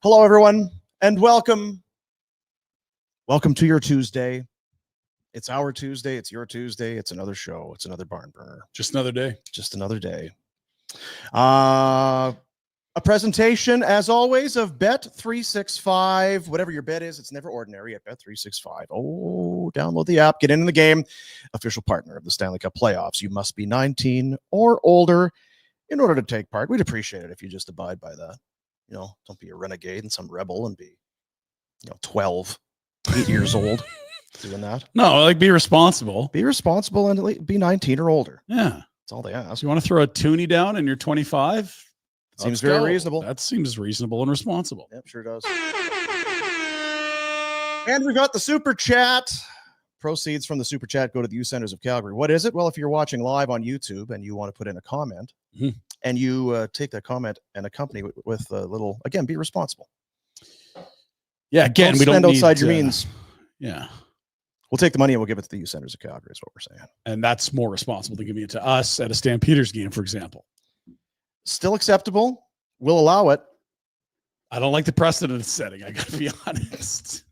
Hello, everyone, and welcome. Welcome to your Tuesday. It's our Tuesday. It's your Tuesday. It's another show. It's another barn burner. Just another day. Just another day. A presentation, as always, of Bet365. Whatever your bet is, it's never ordinary at Bet365. Oh, download the app. Get into the game. Official partner of the Stanley Cup playoffs. You must be 19 or older in order to take part. We'd appreciate it if you just abide by that. You know, don't be a renegade and some rebel and be, 12, 8 years old doing that. No, like be responsible. Be responsible and be 19 or older. Yeah. That's all they ask. You want to throw a toonie down and you're 25? Seems very reasonable. That seems reasonable and responsible. Yep, sure does. And we got the super chat. Proceeds from the super chat go to the Youth Centers of Calgary. What is it? Well, if you're watching live on YouTube and you want to put in a comment, and you take that comment and accompany it with a little, again, be responsible. Yeah, again, we don't spend outside your means. Yeah. We'll take the money and we'll give it to the Youth Centers of Calgary is what we're saying. And that's more responsible than giving it to us at a Stampeders game, for example. Still acceptable. We'll allow it. I don't like the precedent it's setting. I got to be honest.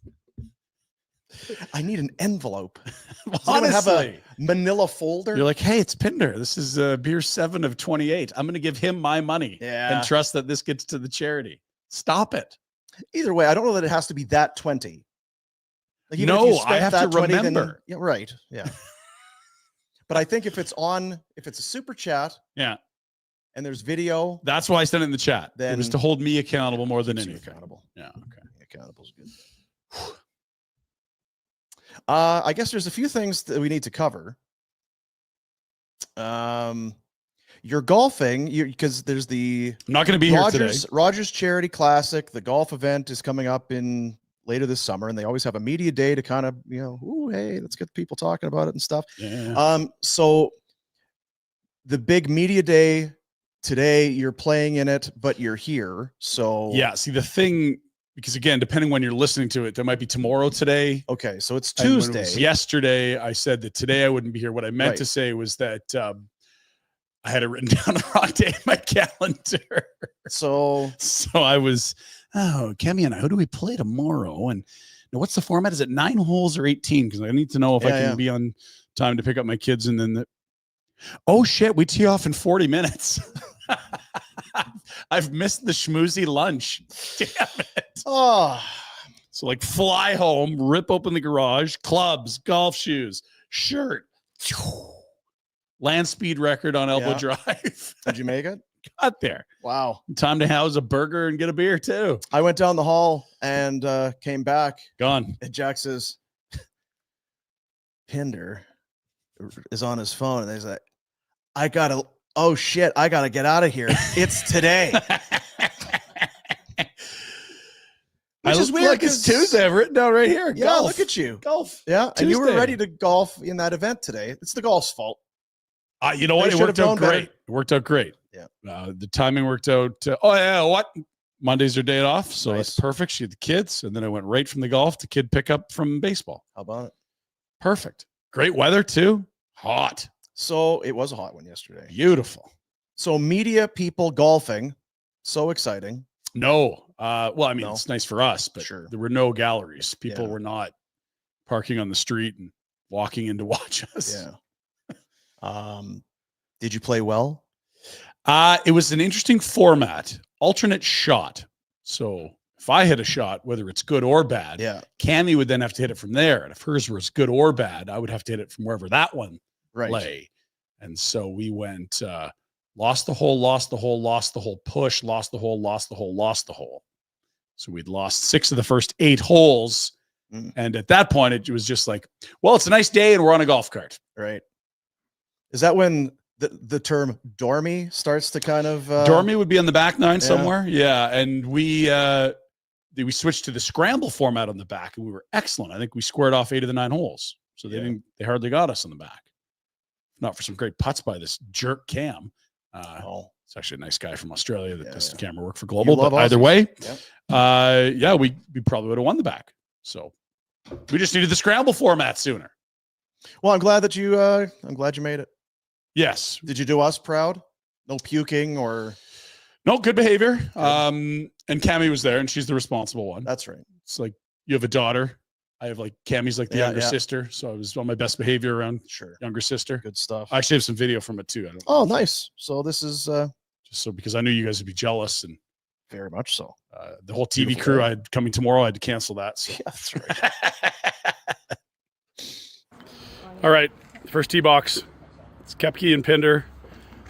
I need an envelope. Well, honestly, have a manila folder. You're like, hey, it's Pinder. This is beer 7 of 28. I'm going to give him my money and trust that this gets to the charity. Stop it. Either way, I don't know that it has to be that 20. Like, no, I have to 20, remember. Then, yeah, right. Yeah. But I think if it's a super chat. Yeah. And there's video. That's why I sent it in the chat. Then it was to hold me accountable more than anything. Accountable. Yeah. Okay. Accountable is good. I guess there's a few things that we need to cover. You're golfing, because there's the I'm not going to be here today. Rogers Charity Classic. The golf event is coming up in later this summer, and they always have a media day to kind of, ooh, hey, let's get people talking about it and stuff. Yeah. So the big media day today, you're playing in it, but you're here. So yeah, see the thing, because again, depending when you're listening to it, there might be tomorrow today. Okay, so it's Tuesday. Yesterday, I said that today I wouldn't be here. What I meant to say was that I had it written down the wrong day in my calendar. So I was, Cami and I, who do we play tomorrow? And what's the format? Is it 9 holes or 18? Because I need to know if I can be on time to pick up my kids. And then oh shit, we tee off in 40 minutes. I've missed the schmoozy lunch. Damn it. Oh, so like fly home, rip open the garage, clubs, golf shoes, shirt, land speed record on Elbow Drive. Did you make it? Got there. Wow. Time to house a burger and get a beer too. I went down the hall and came back. Gone. And Jack says, Pinder is on his phone. And he's like, oh shit, I gotta get out of here. It's today. Which is weird. Like it's Tuesday. I've written down right here. Yeah, golf. look at you. Golf. Yeah. Tuesday. And you were ready to golf in that event today. It's the golf's fault. You know what? It worked out great. It worked out great. Yeah. The timing worked out. Mondays are day off. So it's perfect. She had the kids. And then I went right from the golf to kid pickup from baseball. How about it? Perfect. Great weather too. Hot. So it was a hot one yesterday. Beautiful. So media people golfing. So exciting. No. It's nice for us, but there were no galleries. People were not parking on the street and walking in to watch us. Yeah. Did you play well? It was an interesting format. Alternate shot. So if I hit a shot, whether it's good or bad, Cami would then have to hit it from there. And if hers was good or bad, I would have to hit it from wherever that one lay. And so we went lost the hole, lost the hole, lost the hole, push, lost the hole, lost the hole, lost the hole. So we'd lost 6 of the first 8 holes. And at that point, it was just like, well, it's a nice day and we're on a golf cart. Right. Is that when the term dormy starts to kind of... Dormy would be on the back nine somewhere. Yeah. And we switched to the scramble format on the back and we were excellent. I think we squared off 8 of the 9 holes. So they hardly got us on the back. Not for some great putts by this jerk Cam. It's actually a nice guy from Australia that does camera work for Global. But either way, we probably would have won the back. So we just needed the scramble format sooner. Well, I'm glad you made it. Yes. Did you do us proud? No puking or... No, good behavior. And And Cami was there, and she's the responsible one. That's right. It's like you have a daughter. I have like Cami's like the younger sister, so I was on my best behavior around younger sister. Good stuff. I actually have some video from it too. I don't Oh, nice. So this is just so because I knew you guys would be jealous and very much so. The whole TV crew I had coming tomorrow, I had to cancel that. So. Yeah, that's right. All right, first tee box. It's Kepke and Pinder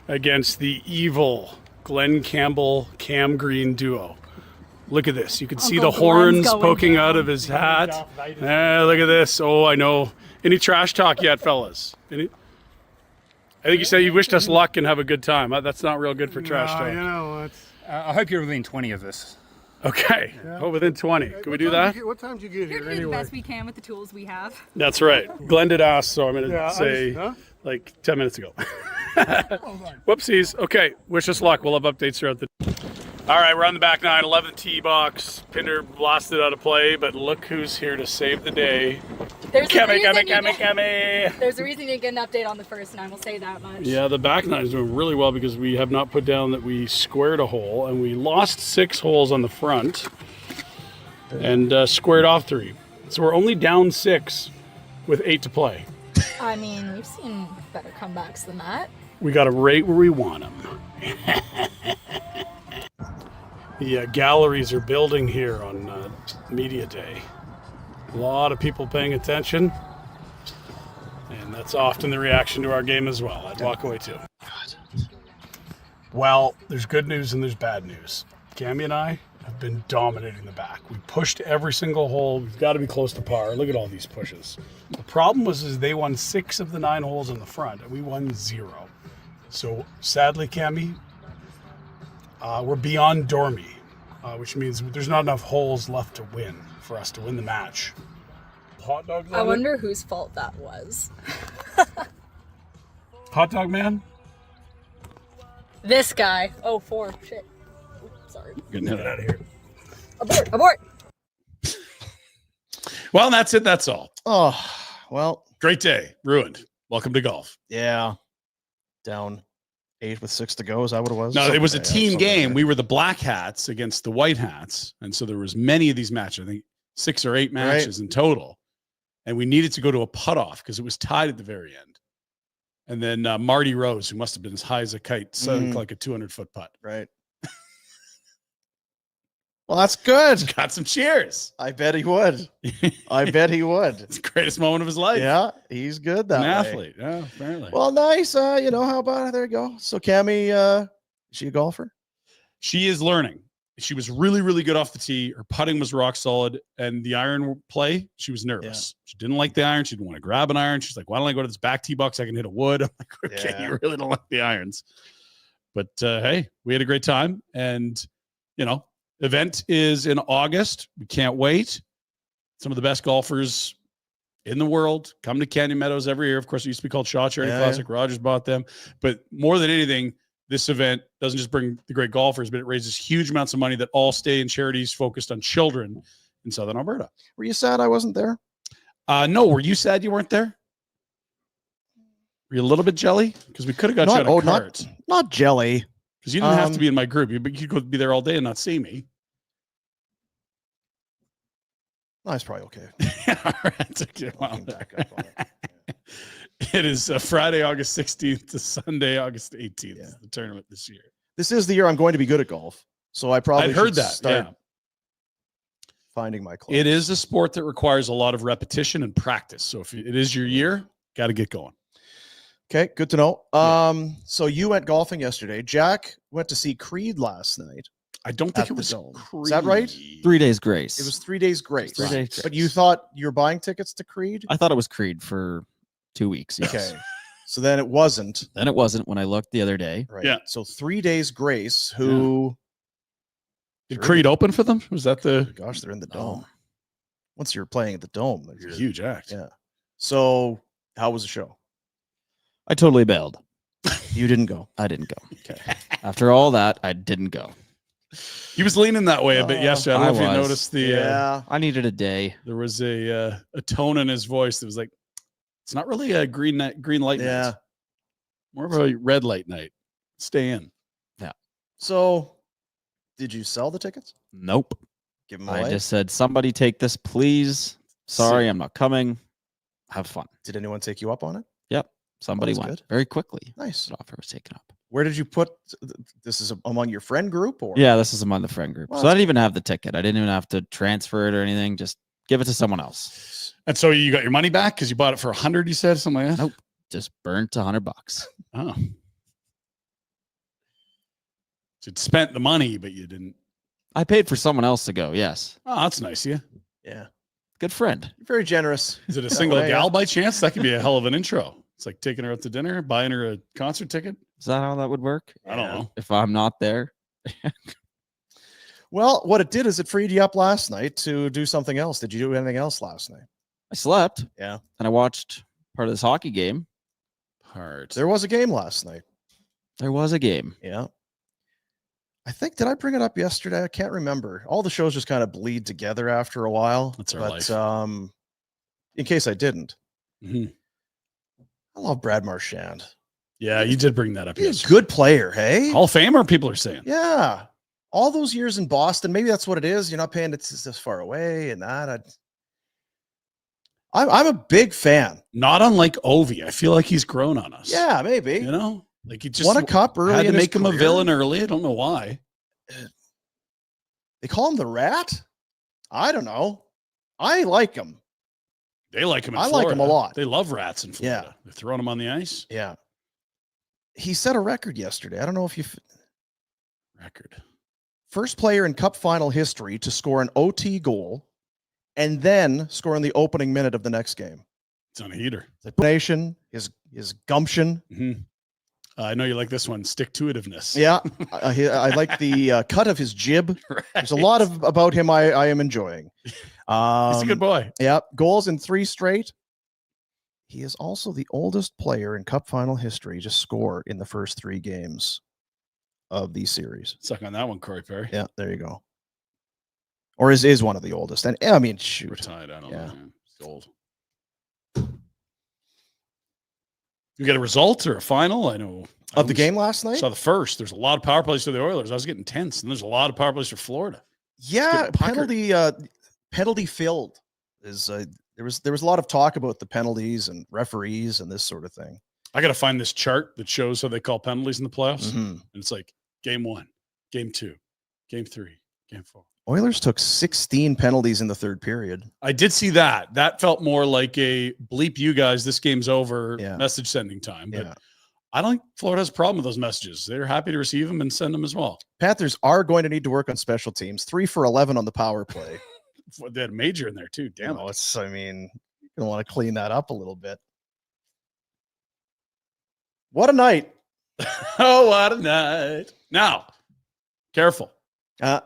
against the evil Glenn Campbell Cam Green duo. Look at this. You can see the horns poking out of his hat. Look at this. Oh, I know. Any trash talk yet, fellas? I think you said you wished us luck and have a good time. That's not real good for trash talk. You know, I hope you're within 20 of this. Okay. Yeah. Oh, within 20. Can we do that? What time did you get here We're doing the best we can with the tools we have. That's right. Glenn did ask, so I'm going to say like 10 minutes ago. Whoopsies. Okay. Wish us luck. We'll have updates throughout the All right, we're on the back nine, 11th tee box. Pinder blasted out of play, but look who's here to save the day. There's Cami. There's a reason you didn't get an update on the first nine, we'll say that much. Yeah, the back nine is doing really well because we have not put down that we squared a hole, and we lost 6 holes on the front and squared off 3. So we're only down 6 with 8 to play. I mean, we've seen better comebacks than that. We got to rate where we want them. The galleries are building here on Media Day. A lot of people paying attention, and that's often the reaction to our game as well. I'd walk away too. Well, there's good news and there's bad news. Cami and I have been dominating the back. We pushed every single hole. We've got to be close to par. Look at all these pushes. The problem was they won 6 of the 9 holes in the front, and we won 0. So sadly, Cami, we're beyond Dormy, which means there's not enough holes left to win for us to win the match. Hot dogs. I wonder whose fault that was. Hot dog man. This guy. Oh, 4. Shit. Oops, sorry. Getting it out of here. Abort. Well, that's it. That's all. Oh, well. Great day. Ruined. Welcome to golf. Yeah. Down 8 with 6 to go. Is that what it was? No, it was a team game. We were the black hats against the white hats. And so there was many of these matches. I think 6 or 8 matches in total. And we needed to go to a putt off because it was tied at the very end. And then Marty Rose, who must have been as high as a kite, sunk like a 200-foot putt. Right. Well, that's good. Got some cheers. I bet he would. It's the greatest moment of his life. Yeah, he's good that way. Athlete. Yeah, apparently. Well, nice. How about there you go. So Cami, is she a golfer? She is learning. She was really, really good off the tee. Her putting was rock solid. And the iron play, she was nervous. Yeah. She didn't like the iron. She didn't want to grab an iron. She's like, why don't I go to this back tee box? I can hit a wood. I'm like, okay, you really don't like the irons. But hey, we had a great time. And, event is in August. We can't wait. Some of the best golfers in the world come to Canyon Meadows every year. Of course, it used to be called Shaw Charity Classic. Rogers bought them. But more than anything, this event doesn't just bring the great golfers, but it raises huge amounts of money that all stay in charities focused on children in Southern Alberta. Were you sad I wasn't there? No. Were you sad you weren't there? Were you a little bit jelly? Because we could have got you on a cart. Not jelly. Because you didn't have to be in my group. You could be there all day and not see me. No, it's probably okay. All right. Okay, well, back up on it. It is Friday, August 16th to Sunday, August 18th. Yeah. The tournament this year. This is the year I'm going to be good at golf. So I probably heard that. Start finding my clubs. It is a sport that requires a lot of repetition and practice. So if it is your year, got to get going. Okay, good to know. So you went golfing yesterday. Jack went to see Creed last night. I don't think it was Creed. Is that right? 3 days grace. It was 3 days grace. 3 days grace. But you thought you were buying tickets to Creed? I thought it was Creed for 2 weeks. Yes. Okay. So then it wasn't. Then it wasn't when I looked the other day. Right. Yeah. So 3 days grace. Who did Creed open for them? Was that the? Gosh, they're in the dome. Once you're playing at the dome, it's a huge act. Yeah. So how was the show? I totally bailed. You didn't go. I didn't go. Okay. After all that, I didn't go. He was leaning that way a bit yesterday. I don't know if you noticed the. I needed a day. There was a tone in his voice that was like, it's not really a green light night. More of a red light night. Stay in. Yeah. So, Did you sell the tickets? Nope. Give them away? I just said, somebody take this, please. Sorry, I'm not coming. Have fun. Did anyone take you up on it? Yep. Somebody that's went good. very quickly. Nice. The offer was taken up. Where did you put this? Is among your friend group or? Yeah, this is among the friend group. Well, So I didn't even have the ticket. I didn't even have to transfer it or anything. Just give it to someone else. And so you got your money back because you bought it for 100. You said something like that. Nope. Just burnt $100. Oh, so you'd spent the money, but you didn't. I paid for someone else to go. Yes. Oh, that's nice. Yeah. Yeah. Good friend. You're very generous. Is it a single way, gal yeah. by chance? That could be a hell of an intro. It's like taking her out to dinner, buying her a concert ticket. Is that how that would work? I don't know. If I'm not there. Well, what it did is it freed you up last night to do something else. Did you do anything else last night? I slept. Yeah. And I watched part of this hockey game. There was a game last night. There was a game. Yeah. I think, did I bring it up yesterday? I can't remember. All the shows just kind of bleed together after a while. That's our but, life. In case I didn't, Mhm. I love Brad Marchand. Yeah, you did bring that up. He's a Yesterday. good player, hey? Hall of Famer, people are saying. Yeah. All those years in Boston, maybe that's what it is. You're not paying it this far away and that. I'm a big fan. Not unlike Ovi. I feel like he's grown on us. Yeah, maybe. You know, like he just won a cup early. had to in his make him a career. villain early. I don't know why. They call him the Rat. I don't know. I like him. They like him in I Florida. like him a lot. They love rats in Florida. Yeah. They're throwing him on the ice. Yeah. He set a record yesterday. I don't know if you Record. first player in cup final history to score an OT goal and then score in the opening minute of the next game. It's on a heater. The nation, his gumption. Mm-hmm. I know you like this one. Stick-to-itiveness. Yeah. I like the cut of his jib. Right. There's a lot about him I am enjoying. He's a good boy. Yeah. Goals in 3 straight. He is also the oldest player in cup final history to score in the first 3 games of the series. Suck on that one, Corey Perry. Yeah, there you go. Or is one of the oldest. And I mean, We're shoot. tied. I don't Yeah. know. Man. He's old. You get a result or a final? I know. Of the game last night? Saw the first. There's a lot of power plays for the Oilers. I was getting tense, and there's a lot of power plays for Florida. Yeah, getting puckered. penalty filled is there was a lot of talk about the penalties and referees and this sort of thing. I got to find this chart that shows how they call penalties in the playoffs. Mhm. And it's like game 1, game 2, game 3, game 4. Oilers took 16 penalties in the third period. I did see that. That felt more like a bleep you guys, this game's over Yeah. message sending time. But Yeah. I don't think Florida has a problem with those messages. They're happy to receive them and send them as well. Panthers are going to need to work on special teams. 3 for 11 on the power play. They had a major in there too. Damn You know, it. I mean, you're going to want to clean that up a little bit. What a night. Oh, what a night. Now, careful. Because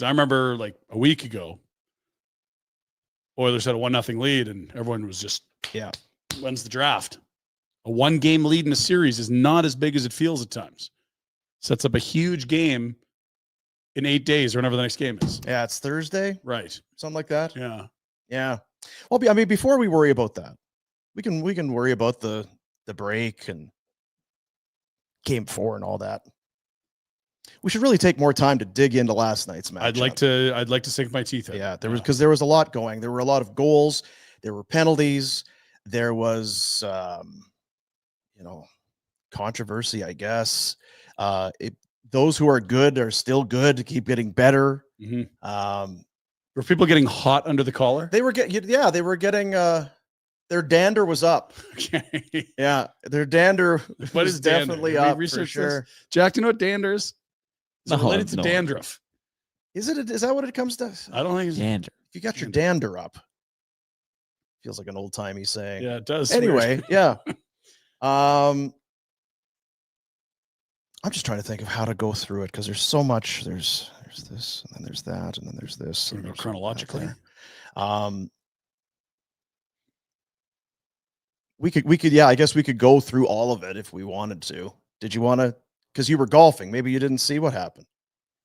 I remember like a week ago, Oilers had a 1-0 lead and everyone was just, when's the draft? A 1-game lead in a series is not as big as it feels at times. Sets up a huge game in 8 days or whenever the next game is. Yeah, it's Thursday. Right. Something like that. Yeah. Yeah. Well, I mean, before we worry about that, we can worry about the break and game 4 and all that. We should really take more time to dig into last night's match. I'd like to sink my teeth in. Yeah, because there was a lot going. There were a lot of goals. There were penalties. There was, controversy, I guess. Those who are good are still good to keep getting better. Mm-hmm. Were people getting hot under the collar? They were getting their dander was up. Okay. Yeah, their dander What was is dander? definitely Have you up for researched sure. this? Jack, do you know what dander is? Is it No, related to no. dandruff? Is that what it comes to? I don't think it's Dander. If you got your dander up, feels like an old timey saying. Yeah, it does. Anyway, yeah. I'm just trying to think of how to go through it because there's so much. There's this, and then there's that, and then there's this. We're And gonna go there's that chronologically. there. We could, yeah. I guess we could go through all of it if we wanted to. Did you want to? Because you were golfing. Maybe you didn't see what happened.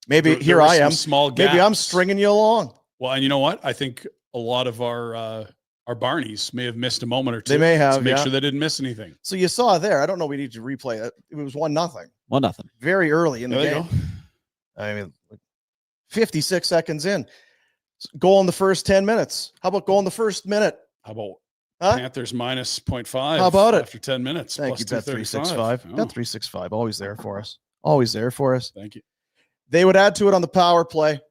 Maybe There here were I some am. small Maybe I'm gaps. stringing you along. Well, and you know what? I think a lot of our Barneys may have missed a moment or two. They may have, to make yeah. sure they didn't miss anything. So you saw there. I don't know. We need to replay it. It was 1-0. 1-0. Very early in the There you game. go. I mean, 56 seconds in. Goal in the first 10 minutes. How about goal in the first minute? How about Huh? Panthers minus 0.5? How about it? After 10 minutes? Thank you, Bet365. Oh, Bet365, always there for us. Always there for us. thank you. They would add to it on the power play.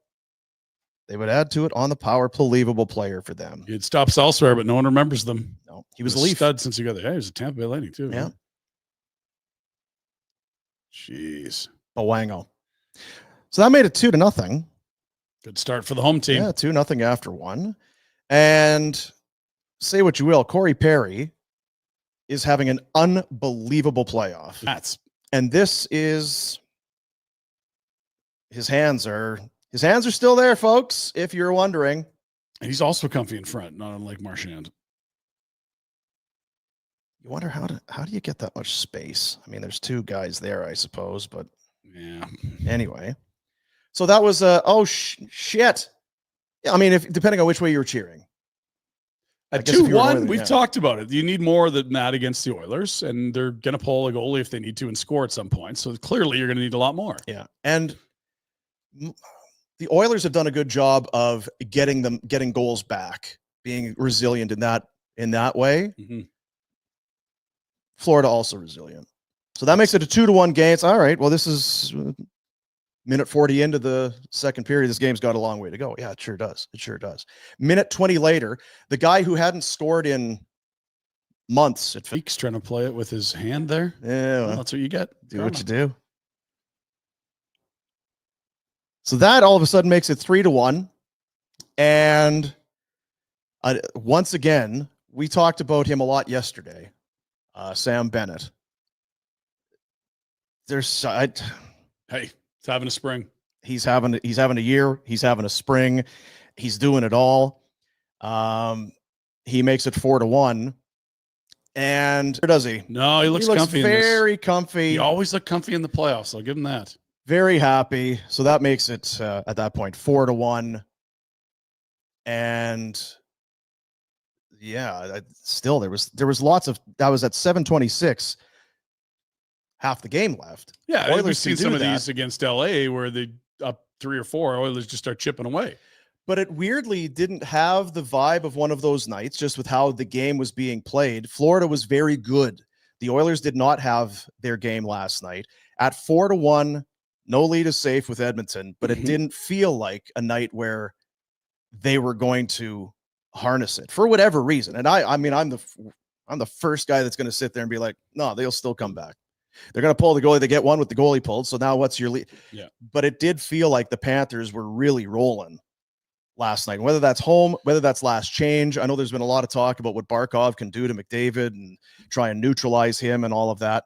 They would add to it on the power play. Believable player for them. He had stops elsewhere, but no one remembers them. No, he was a Leaf. Stud since he got there. Hey, he was a Tampa Bay Lightning too. Yeah. Huh? Jeez. Bowango. So that made it 2-0. Good start for the home team. Yeah, 2-0 after one. And say what you will, Corey Perry is having an unbelievable playoff. And this is his hands are still there, folks, if you're wondering. And he's also comfy in front, not unlike Marchand. You wonder how do you get that much space? I mean, there's two guys there, I suppose, but yeah. Anyway. So that was shit. Yeah, I mean, if depending on which way you were cheering. At 2-1, we've talked about it. You need more than that against the Oilers, and they're going to pull a goalie if they need to and score at some point. So clearly, you're going to need a lot more. Yeah, and the Oilers have done a good job of getting goals back, being resilient in that way. Mm-hmm. Florida also resilient, so that makes it a 2-1 game. It's all right. Well, this is minute 40 into the second period. This game's got a long way to go. Yeah, it sure does. It sure does. Minute 20 later, the guy who hadn't scored in months. Feek's trying to play it with his hand there. Yeah, well, that's what you get. Do what you do. So that all of a sudden makes it 3-1. And once again, we talked about him a lot yesterday. Sam Bennett. Hey, he's having a spring. He's having a year. He's having a spring. He's doing it all. He makes it 4-1. And does he? No, he looks comfy. Very comfy. He always looked comfy in the playoffs. I'll give him that. Very happy. So that makes it at that point 4-1. And yeah, still there was lots of that was at 7:26. Half the game left. Yeah, Oilers we've seen some of that. these against LA where they up 3 or 4. Oilers just start chipping away. But it weirdly didn't have the vibe of one of those nights, just with how the game was being played. Florida was very good. The Oilers did not have their game last night. At 4-1, no lead is safe with Edmonton, but it didn't feel like a night where they were going to harness it for whatever reason. And I mean, I'm the first guy that's going to sit there and be like, no, they'll still come back. They're going to pull the goalie. They get one with the goalie pulled. So now what's your lead? Yeah. But it did feel like the Panthers were really rolling last night. Whether that's home, whether that's last change. I know there's been a lot of talk about what Barkov can do to McDavid and try and neutralize him and all of that.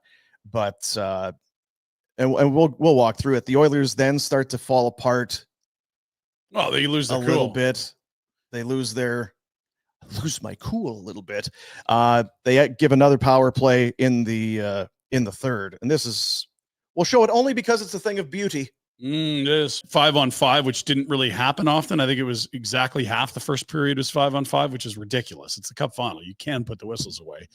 But and we'll walk through it. The Oilers then start to fall apart. Oh, they lose their a cool. little bit. They lose my cool a little bit. They give another power play in the third, and we'll show it only because it's a thing of beauty. It is 5-on-5, which didn't really happen often. I think it was exactly half the first period was 5-on-5, which is ridiculous. It's the Cup final. You can put the whistles away,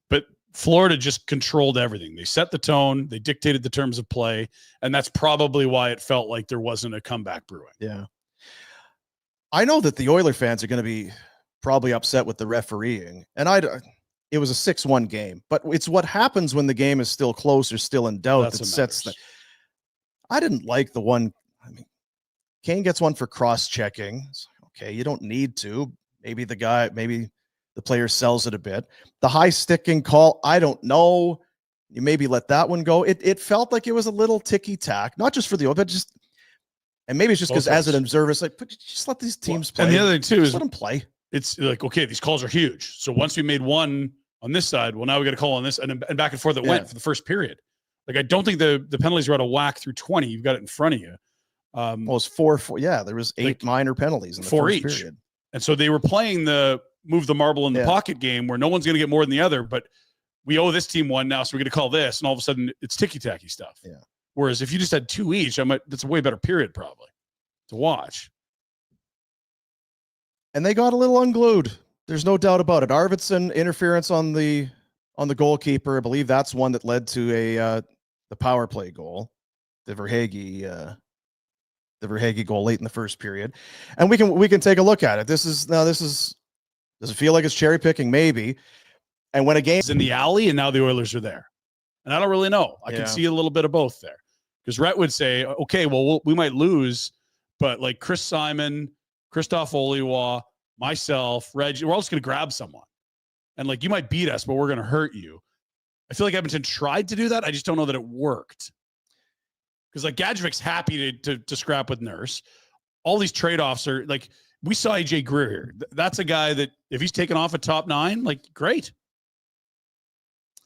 but Florida just controlled everything. They set the tone. They dictated the terms of play, and that's probably why it felt like there wasn't a comeback brewing. Yeah. I know that the Oiler fans are going to be probably upset with the refereeing, and it was a 6-1 game, but it's what happens when the game is still close or still in doubt that sets the. I didn't like the one. I mean, Kane gets one for cross-checking. Okay, you don't need to. Maybe the player sells it a bit. The high sticking call, I don't know. You maybe let that one go. It felt like it was a little ticky-tack, not just for the but just, and maybe it's just because as an observer, it's like, just let these teams play. And the other thing too is let them play. It's like, okay, these calls are huge. So once we made one on this side, well, now we got a call on this, and back and forth it went for the first period. Like, I don't think the penalties were out of whack through 20. You've got it in front of you. Well, it was 4. Yeah, there was 8 minor penalties in the first period. And so they were playing the move the marble in the pocket game where no one's going to get more than the other, but we owe this team one now, so we're going to call this, and all of a sudden it's ticky-tacky stuff. Yeah. Whereas if you just had 2 each, that's a way better period probably to watch. And they got a little unglued. There's no doubt about it. Arvidsson interference on the goalkeeper. I believe that's one that led to the power play goal. The Verhaeghe the Verhaeghe goal late in the first period, and we can take a look at it. Does it feel like it's cherry picking? Maybe. And when a game is in the alley and now the Oilers are there, and I don't really know. I can see a little bit of both there, because Rhett would say, okay, well, we might lose, but like Chris Simon, Christoph Oliwa, myself, Reg, we're all just going to grab someone, and like you might beat us, but we're going to hurt you. I feel like Edmonton tried to do that. I just don't know that it worked. Because like Gadjevic's happy to scrap with Nurse. All these trade-offs are like, we saw AJ Greer here. That's a guy that if he's taken off a top 9, like great.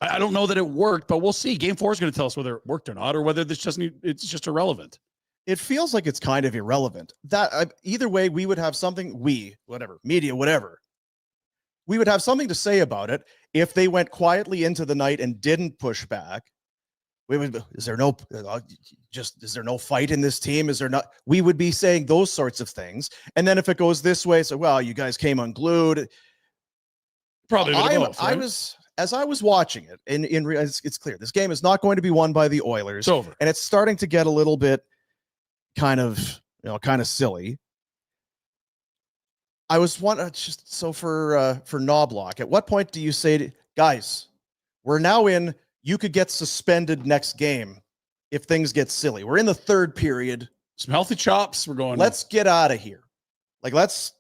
I don't know that it worked, but we'll see. Game 4 is going to tell us whether it worked or not, or whether it's just irrelevant. It feels like it's kind of irrelevant. That either way, we would have something. Media, whatever. We would have something to say about it if they went quietly into the night and didn't push back. Is there no fight in this team? Is there not? We would be saying those sorts of things. And then if it goes this way, so well, you guys came unglued. Probably both, right? As I was watching it, it's clear this game is not going to be won by the Oilers. It's over, and it's starting to get a little bit kind of silly. I was just so for Knobloch. At what point do you say, guys, we're now in? You could get suspended next game if things get silly. We're in the third period. Some healthy chops. We're going. Let's get out of here. Like let's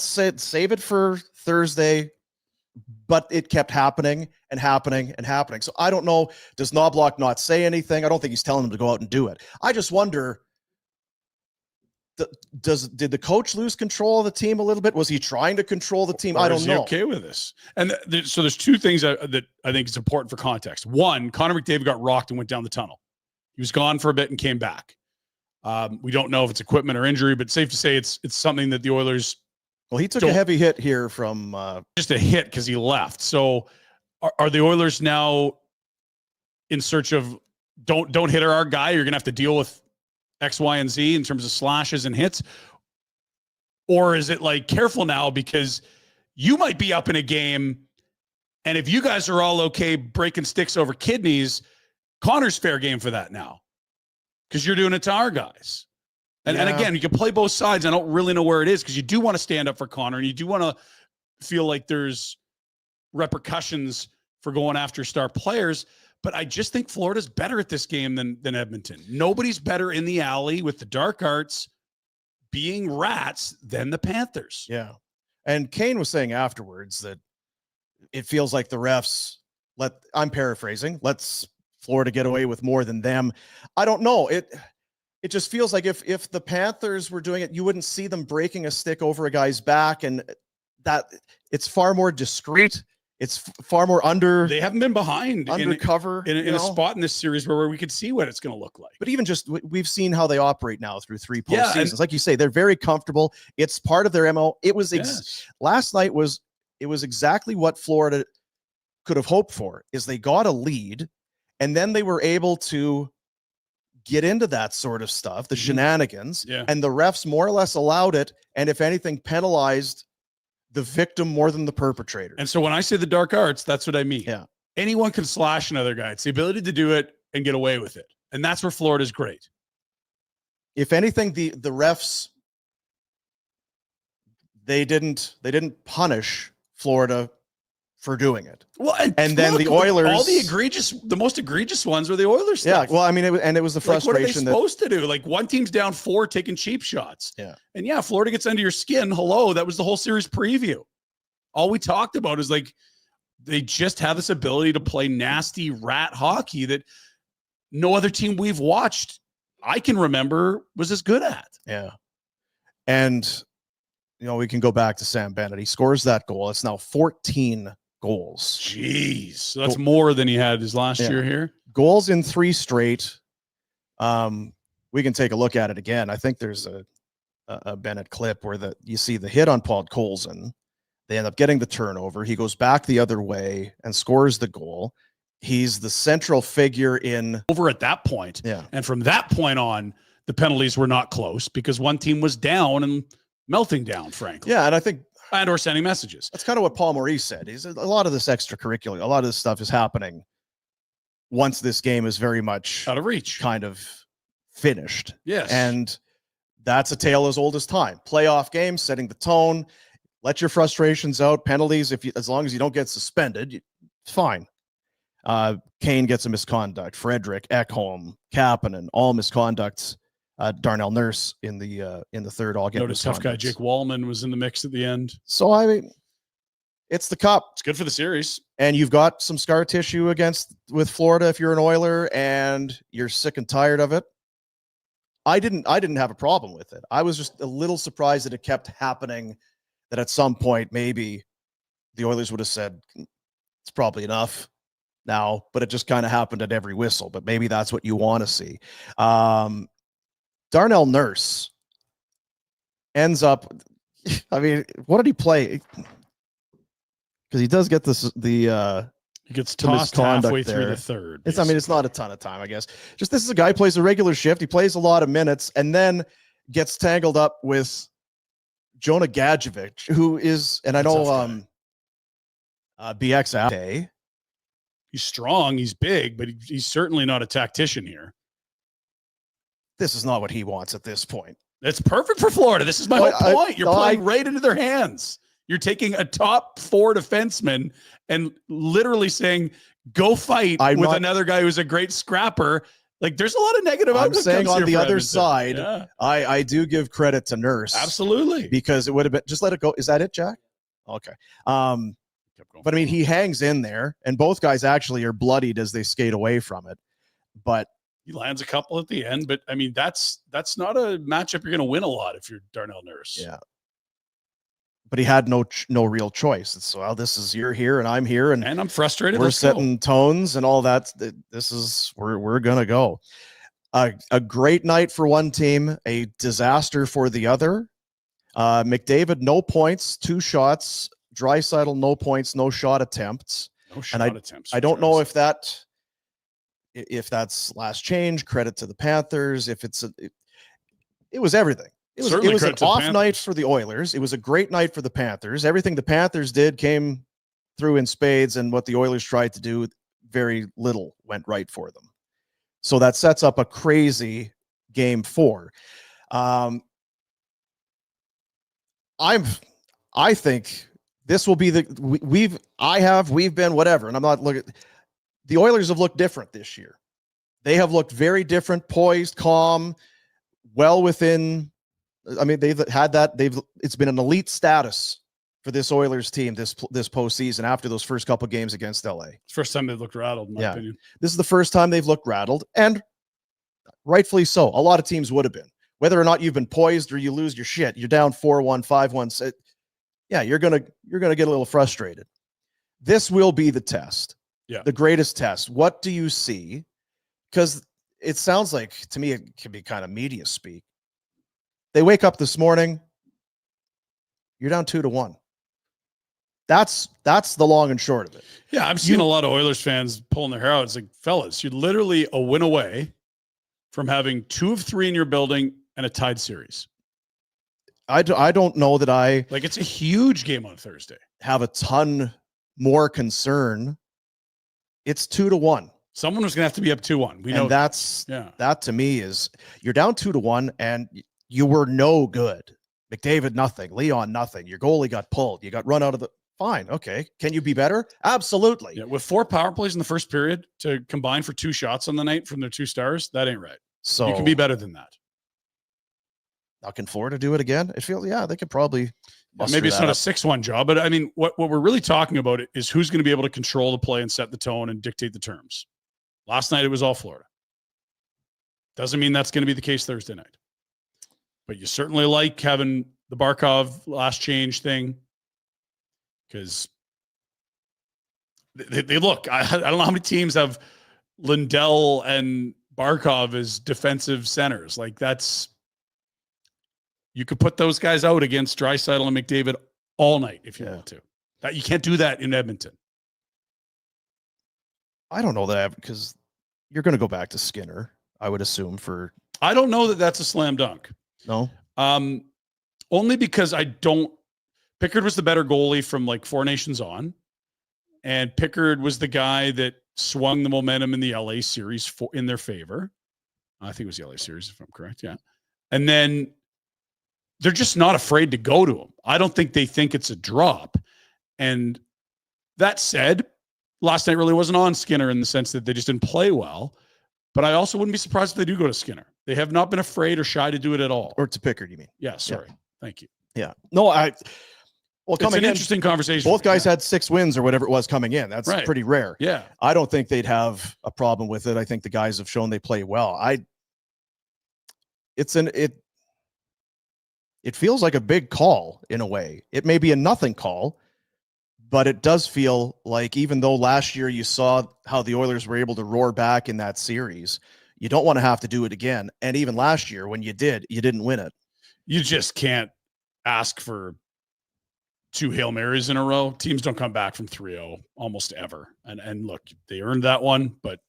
save it for Thursday. But it kept happening and happening and happening. So I don't know. Does Knobloch not say anything? I don't think he's telling them to go out and do it. I just wonder. Did the coach lose control of the team a little bit? Was he trying to control the team? I don't know. Okay with this. And so there's two things that I think is important for context. One, Connor McDavid got rocked and went down the tunnel. He was gone for a bit and came back. We don't know if it's equipment or injury, but safe to say it's something that the Oilers. Well, he took a heavy hit here from just a hit because he left. So are the Oilers now in search of don't hit our guy? You're gonna have to deal with X, Y, and Z in terms of slashes and hits? Or is it like, careful now because you might be up in a game, and if you guys are all okay breaking sticks over kidneys, Connor's fair game for that now because you're doing it to our guys. And again, you can play both sides. I don't really know where it is because you do want to stand up for Connor and you do want to feel like there's repercussions for going after star players. But I just think Florida's better at this game than Edmonton. Nobody's better in the alley with the dark arts being rats than the Panthers. Yeah. And Kane was saying afterwards that it feels like the refs I'm paraphrasing, let's Florida get away with more than them. I don't know. It just feels like if the Panthers were doing it, you wouldn't see them breaking a stick over a guy's back, and that it's far more discreet. It's far more They haven't been behind undercover in a spot in this series where we could see what it's going to look like. But even just we've seen how they operate now through 3 postseasons. Like you say, they're very comfortable. It's part of their MO. It was last night was exactly what Florida could have hoped for. Is they got a lead, and then they were able to get into that sort of stuff, the shenanigans, and the refs more or less allowed it, and if anything, penalized the victim more than the perpetrator. And so when I say the dark arts, that's what I mean. Yeah. Anyone can slash another guy. It's the ability to do it and get away with it. And that's where Florida's great. If anything, the refs, they didn't punish Florida for doing it. Well, and then the Oilers, all the most egregious ones were the Oilers stuff. Yeah, well, I mean, it was the frustration. What are they supposed to do? Like, one team's down 4 taking cheap shots. Yeah. And Florida gets under your skin. Hello, that was the whole series preview. All we talked about is like, they just have this ability to play nasty rat hockey that no other team we've watched I can remember was as good at. Yeah. And, we can go back to Sam Bennett. He scores that goal. It's now 14 goals. Jeez. So that's more than he had his last year here. Goals in 3 straight. We can take a look at it again. I think there's a Bennett clip where you see the hit on Paul Colson. They end up getting the turnover. He goes back the other way and scores the goal. He's the central figure in over at that point. Yeah. And from that point on, the penalties were not close because one team was down and melting down, frankly. Yeah. And I think or sending messages. That's kind of what Paul Maurice said. He's a lot of this extracurricular, a lot of this stuff is happening once this game is very much out of reach, kind of finished. Yes. And That's a tale as old as time. Playoff games, setting the tone, let your frustrations out, penalties. As long as you don't get suspended, it's fine. Kane gets a misconduct. Frederick, Ekholm, Kapanen, all misconducts. Darnell Nurse in the third, all get Notice tough guy Jake Wallman was in the mix at the end. So I mean, it's the Cup. It's good for the series, and you've got some scar tissue with Florida if you're an Oiler and you're sick and tired of it. I didn't have a problem with it. I was just a little surprised that it kept happening. That at some point maybe the Oilers would have said it's probably enough now, but it just kind of happened at every whistle. But maybe that's what you want to see. Darnell Nurse ends up. I mean, what did he play? Because he does get he gets tossed halfway through the third. I mean, it's not a ton of time, I guess. Just this is a guy who plays a regular shift. He plays a lot of minutes and then gets tangled up with Jonah Gadjevich, who is, and I know BX out. He's strong, he's big, but he's certainly not a tactician here. This is not what he wants at this point. It's perfect for Florida. This is my whole point. You're playing right into their hands. You're taking a top 4 defenseman and literally saying, go fight another guy who's a great scrapper. Like, there's a lot of negative outcomes. I'm saying on the other Edmonton. side, yeah. I do give credit to Nurse. Absolutely. Because it would have been, just let it go. Is that it, Jack? Okay. But I mean, he hangs in there, and both guys actually are bloodied as they skate away from it. But he lands a couple at the end. But I mean, that's not a matchup you're going to win a lot if you're Darnell Nurse. Yeah. But he had no real choice. It's, well, this is, you're here and I'm here, and I'm frustrated. We're setting tones and all that. This is we're gonna go. A great night for one team, a disaster for the other. McDavid, no points, 2 shots. Draisaitl, no points, no shot attempts. No shot attempts. I don't know if that's last change. Credit to the Panthers. If it was everything. It was an off night for the Oilers. It was a great night for the Panthers. Everything the Panthers did came through in spades, and what the Oilers tried to do, very little went right for them. So that sets up a crazy game 4. I think this will be we've been whatever, and I'm not looking. The Oilers have looked different this year. They have looked very different, poised, calm, well within. I mean, they've had that. It's been an elite status for this Oilers team this postseason after those first couple games against LA. It's the first time they've looked rattled, in my opinion. This is the first time they've looked rattled, and rightfully so. A lot of teams would have been. Whether or not you've been poised or you lose your shit, you're down 4-1, 5-1. Yeah, you're gonna get a little frustrated. This will be the test. Yeah, the greatest test. What do you see? Because it sounds like, to me, it can be kind of media speak. They wake up this morning, you're down 2-1. That's the long and short of it. Yeah, I'm seeing a lot of Oilers fans pulling their hair out. It's like, fellas, you're literally a win away from having 2 of 3 in your building and a tied series. I don't know that it's a huge game on Thursday. Have a ton more concern. It's 2-1. Someone was going to have to be up 2-1. We know that to me is, you're down 2-1 and you were no good. McDavid, nothing. Leon, nothing. Your goalie got pulled. You got run out of the. Fine. Okay. Can you be better? Absolutely. Yeah, with 4 power plays in the first period to combine for 2 shots on the night from their 2 stars, that ain't right. So you can be better than that. Now, can Florida do it again? It feels, they could probably. Maybe it's not a 6-1 job, but I mean, what we're really talking about is who's going to be able to control the play and set the tone and dictate the terms. Last night, it was all Florida. Doesn't mean that's going to be the case Thursday night. But you certainly like having the Barkov last change thing, because they look. I don't know how many teams have Lindell and Barkov as defensive centers. Like, that's, you could put those guys out against Draisaitl and McDavid all night if you want to. That you can't do that in Edmonton. I don't know that, because you're going to go back to Skinner, I would assume. I don't know that that's a slam dunk. No. Only because Pickard was the better goalie from like 4 Nations on, and Pickard was the guy that swung the momentum in the LA series in their favor. I think it was the LA series, if I'm correct. Yeah. And then they're just not afraid to go to him. I don't think they think it's a drop. And that said, last night really wasn't on Skinner in the sense that they just didn't play well. But I also wouldn't be surprised if they do go to Skinner. They have not been afraid or shy to do it at all. Or to Pickard, you mean? Yeah, sorry. Yeah. Thank you. Yeah. No, well, it's an interesting conversation. Both guys had 6 wins or whatever it was coming in. That's pretty rare. Yeah. I don't think they'd have a problem with it. I think the guys have shown they play well. It feels like a big call in a way. It may be a nothing call, but it does feel like even though last year you saw how the Oilers were able to roar back in that series, you don't want to have to do it again. And even last year when you did, you didn't win it. You just can't ask for 2 Hail Marys in a row. Teams don't come back from 3-0 almost ever. And look, they earned that one, but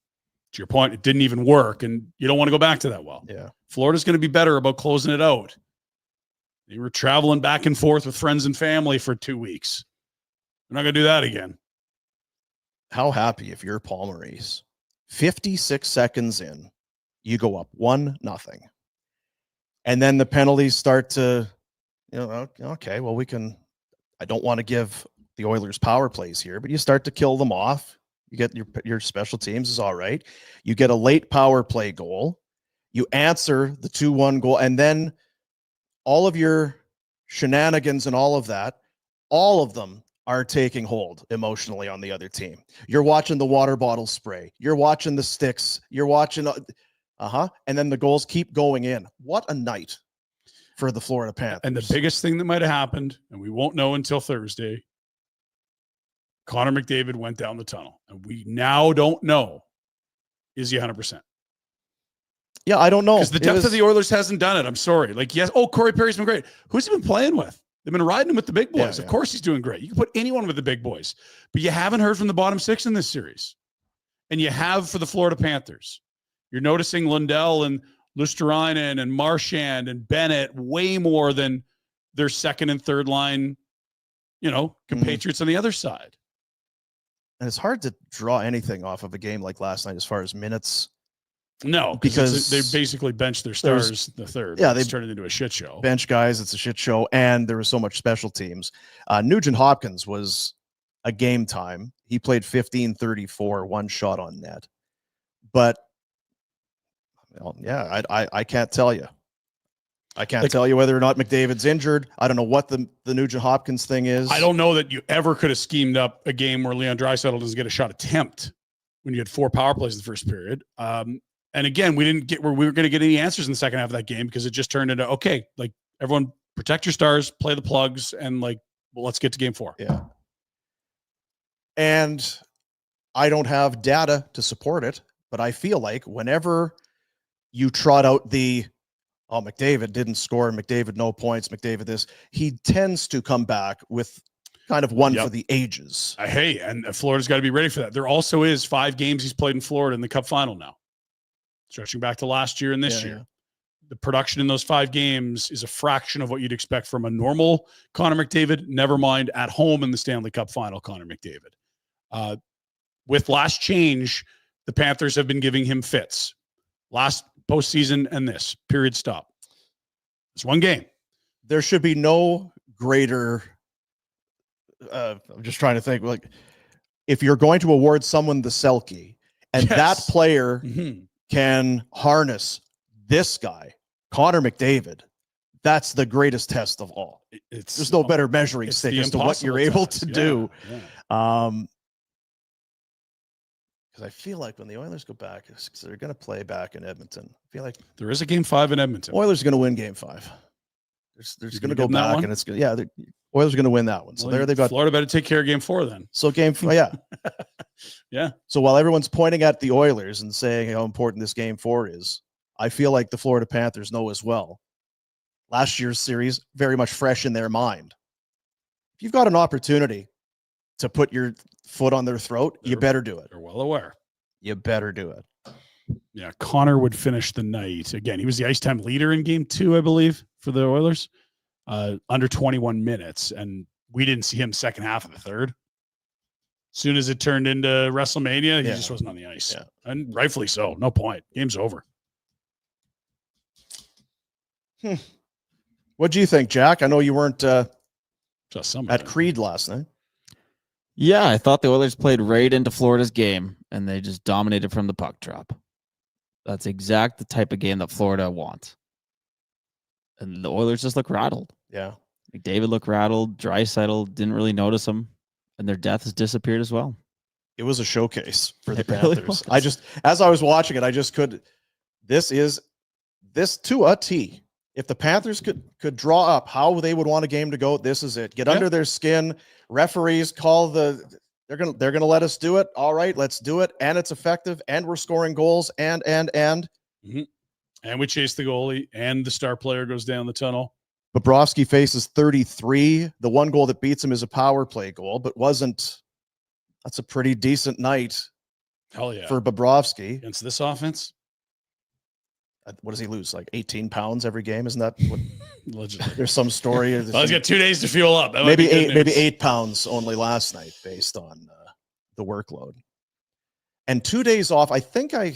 to your point, it didn't even work, and you don't want to go back to that well. Yeah. Florida's going to be better about closing it out. They were traveling back and forth with friends and family for 2 weeks. They're not going to do that again. How happy if you're Paul Maurice, 56 seconds in, you go up 1-0. And then the penalties start to, okay, well, I don't want to give the Oilers power plays here, but you start to kill them off. You get your special teams is all right. You get a late power play goal. You answer the 2-1 goal, and then all of your shenanigans and all of that, all of them are taking hold emotionally on the other team. You're watching the water bottle spray. You're watching the sticks. You're watching, and then the goals keep going in. What a night for the Florida Panthers. And the biggest thing that might have happened, and we won't know until Thursday, Connor McDavid went down the tunnel. And we now don't know, is he 100%? Yeah, I don't know. Because the depth of the Oilers hasn't done it. I'm sorry. Corey Perry's been great. Who's he been playing with? They've been riding him with the big boys. Of course he's doing great. You can put anyone with the big boys. But you haven't heard from the bottom 6 in this series. And you have for the Florida Panthers. You're noticing Lundell and Luosterainen and Marchand and Bennett way more than their second and third line, compatriots on the other side. And it's hard to draw anything off of a game like last night as far as minutes. No, because they basically benched their stars the third. Yeah, they turned it into a shit show. Bench guys, it's a shit show, and there was so much special teams. Nugent Hopkins was a game time. He played 15-34, 1 shot on net. But I can't tell you. I can't tell you whether or not McDavid's injured. I don't know what the Nugent Hopkins thing is. I don't know that you ever could have schemed up a game where Leon Draisaitl doesn't get a shot attempt when you had 4 power plays in the first period. And again, we didn't get where we were going to get any answers in the second half of that game because it just turned into, okay, everyone protect your stars, play the plugs, and let's get to game 4. Yeah. And I don't have data to support it, but I feel like whenever you trot out McDavid didn't score, McDavid no points, McDavid this, he tends to come back with kind of one for the ages. And Florida's got to be ready for that. There also is 5 games he's played in Florida in the Cup final now. Stretching back to last year and this year. Yeah. The production in those 5 games is a fraction of what you'd expect from a normal Connor McDavid, never mind at home in the Stanley Cup final Connor McDavid. With last change, the Panthers have been giving him fits. Last postseason and this. Period, stop. It's 1 game. There should be no greater I'm just trying to think, if you're going to award someone the Selke and that player can harness this guy, Connor McDavid, that's the greatest test of all. There's no better measuring stick as to what you're able to do. Because I feel like when the Oilers go back, they're going to play back in Edmonton. I feel like there is a game 5 in Edmonton. Oilers are going to win game 5. They're going to go back, and it's going. Yeah, the Oilers are going to win that one. So there they've got Florida. Better take care of game 4 then. So game 4, yeah, yeah. So while everyone's pointing at the Oilers and saying how important this game 4 is, I feel like the Florida Panthers know as well. Last year's series very much fresh in their mind. If you've got an opportunity to put your foot on their throat, you better do it. They're well aware. You better do it. Yeah, Connor would finish the night. Again, he was the ice time leader in game 2, I believe, for the Oilers. Under 21 minutes, and we didn't see him second half of the third. As soon as it turned into WrestleMania, he just wasn't on the ice. Yeah. And rightfully so. No point. Game's over. Well, What do you think, Jack? I know you weren't Just some at Creed last night. Yeah, I thought the Oilers played right into Florida's game, and they just dominated from the puck drop. That's exact the type of game that Florida wants. And the Oilers just look rattled. Yeah. McDavid looked rattled. Draisaitl didn't really notice him, and their depth has disappeared as well. It was a showcase for the It really Panthers. was. As I was watching it, I just could. This to a T. If the Panthers could draw up how they would want a game to go, this is it. Get under their skin. Referees call they're gonna let us do it. All right, let's do it, and it's effective, and we're scoring goals, and Mm-hmm. And we chase the goalie, and the star player goes down the tunnel. Bobrovsky faces 33. The one goal that beats him is a power play goal, but that's a pretty decent night. Hell yeah. For Bobrovsky. Against this offense. What does he lose? Like 18 pounds every game? Isn't that what? Allegedly. There's some story. Well, he's got 2 days to fuel up. That Maybe 8 pounds only last night based on the workload. And 2 days off. I think I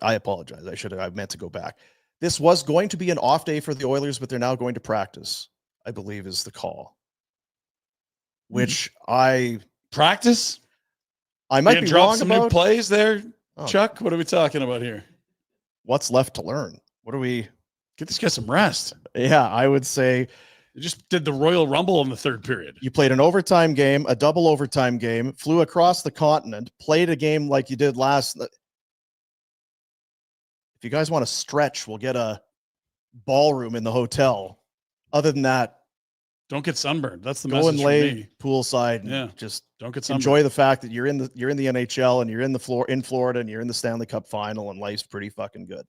apologize. I meant to go back. This was going to be an off day for the Oilers, but they're now going to practice, I believe is the call. Which practice? I might be drop wrong some about. New plays there, Oh. Chuck. What are we talking about here? What's left to learn? What are we? Get these guys some rest. Yeah, I would say They just did the Royal Rumble in the third period. you played an overtime game, a double overtime game, flew across the continent, played a game like you did last. If you guys want to stretch, we'll get a ballroom in the hotel. Other than that, Don't get sunburned. That's the go message and for lay me. poolside and Yeah. just Don't get sunburned. enjoy the fact that you're in the NHL and you're in Florida and you're in the Stanley Cup final and life's pretty fucking good.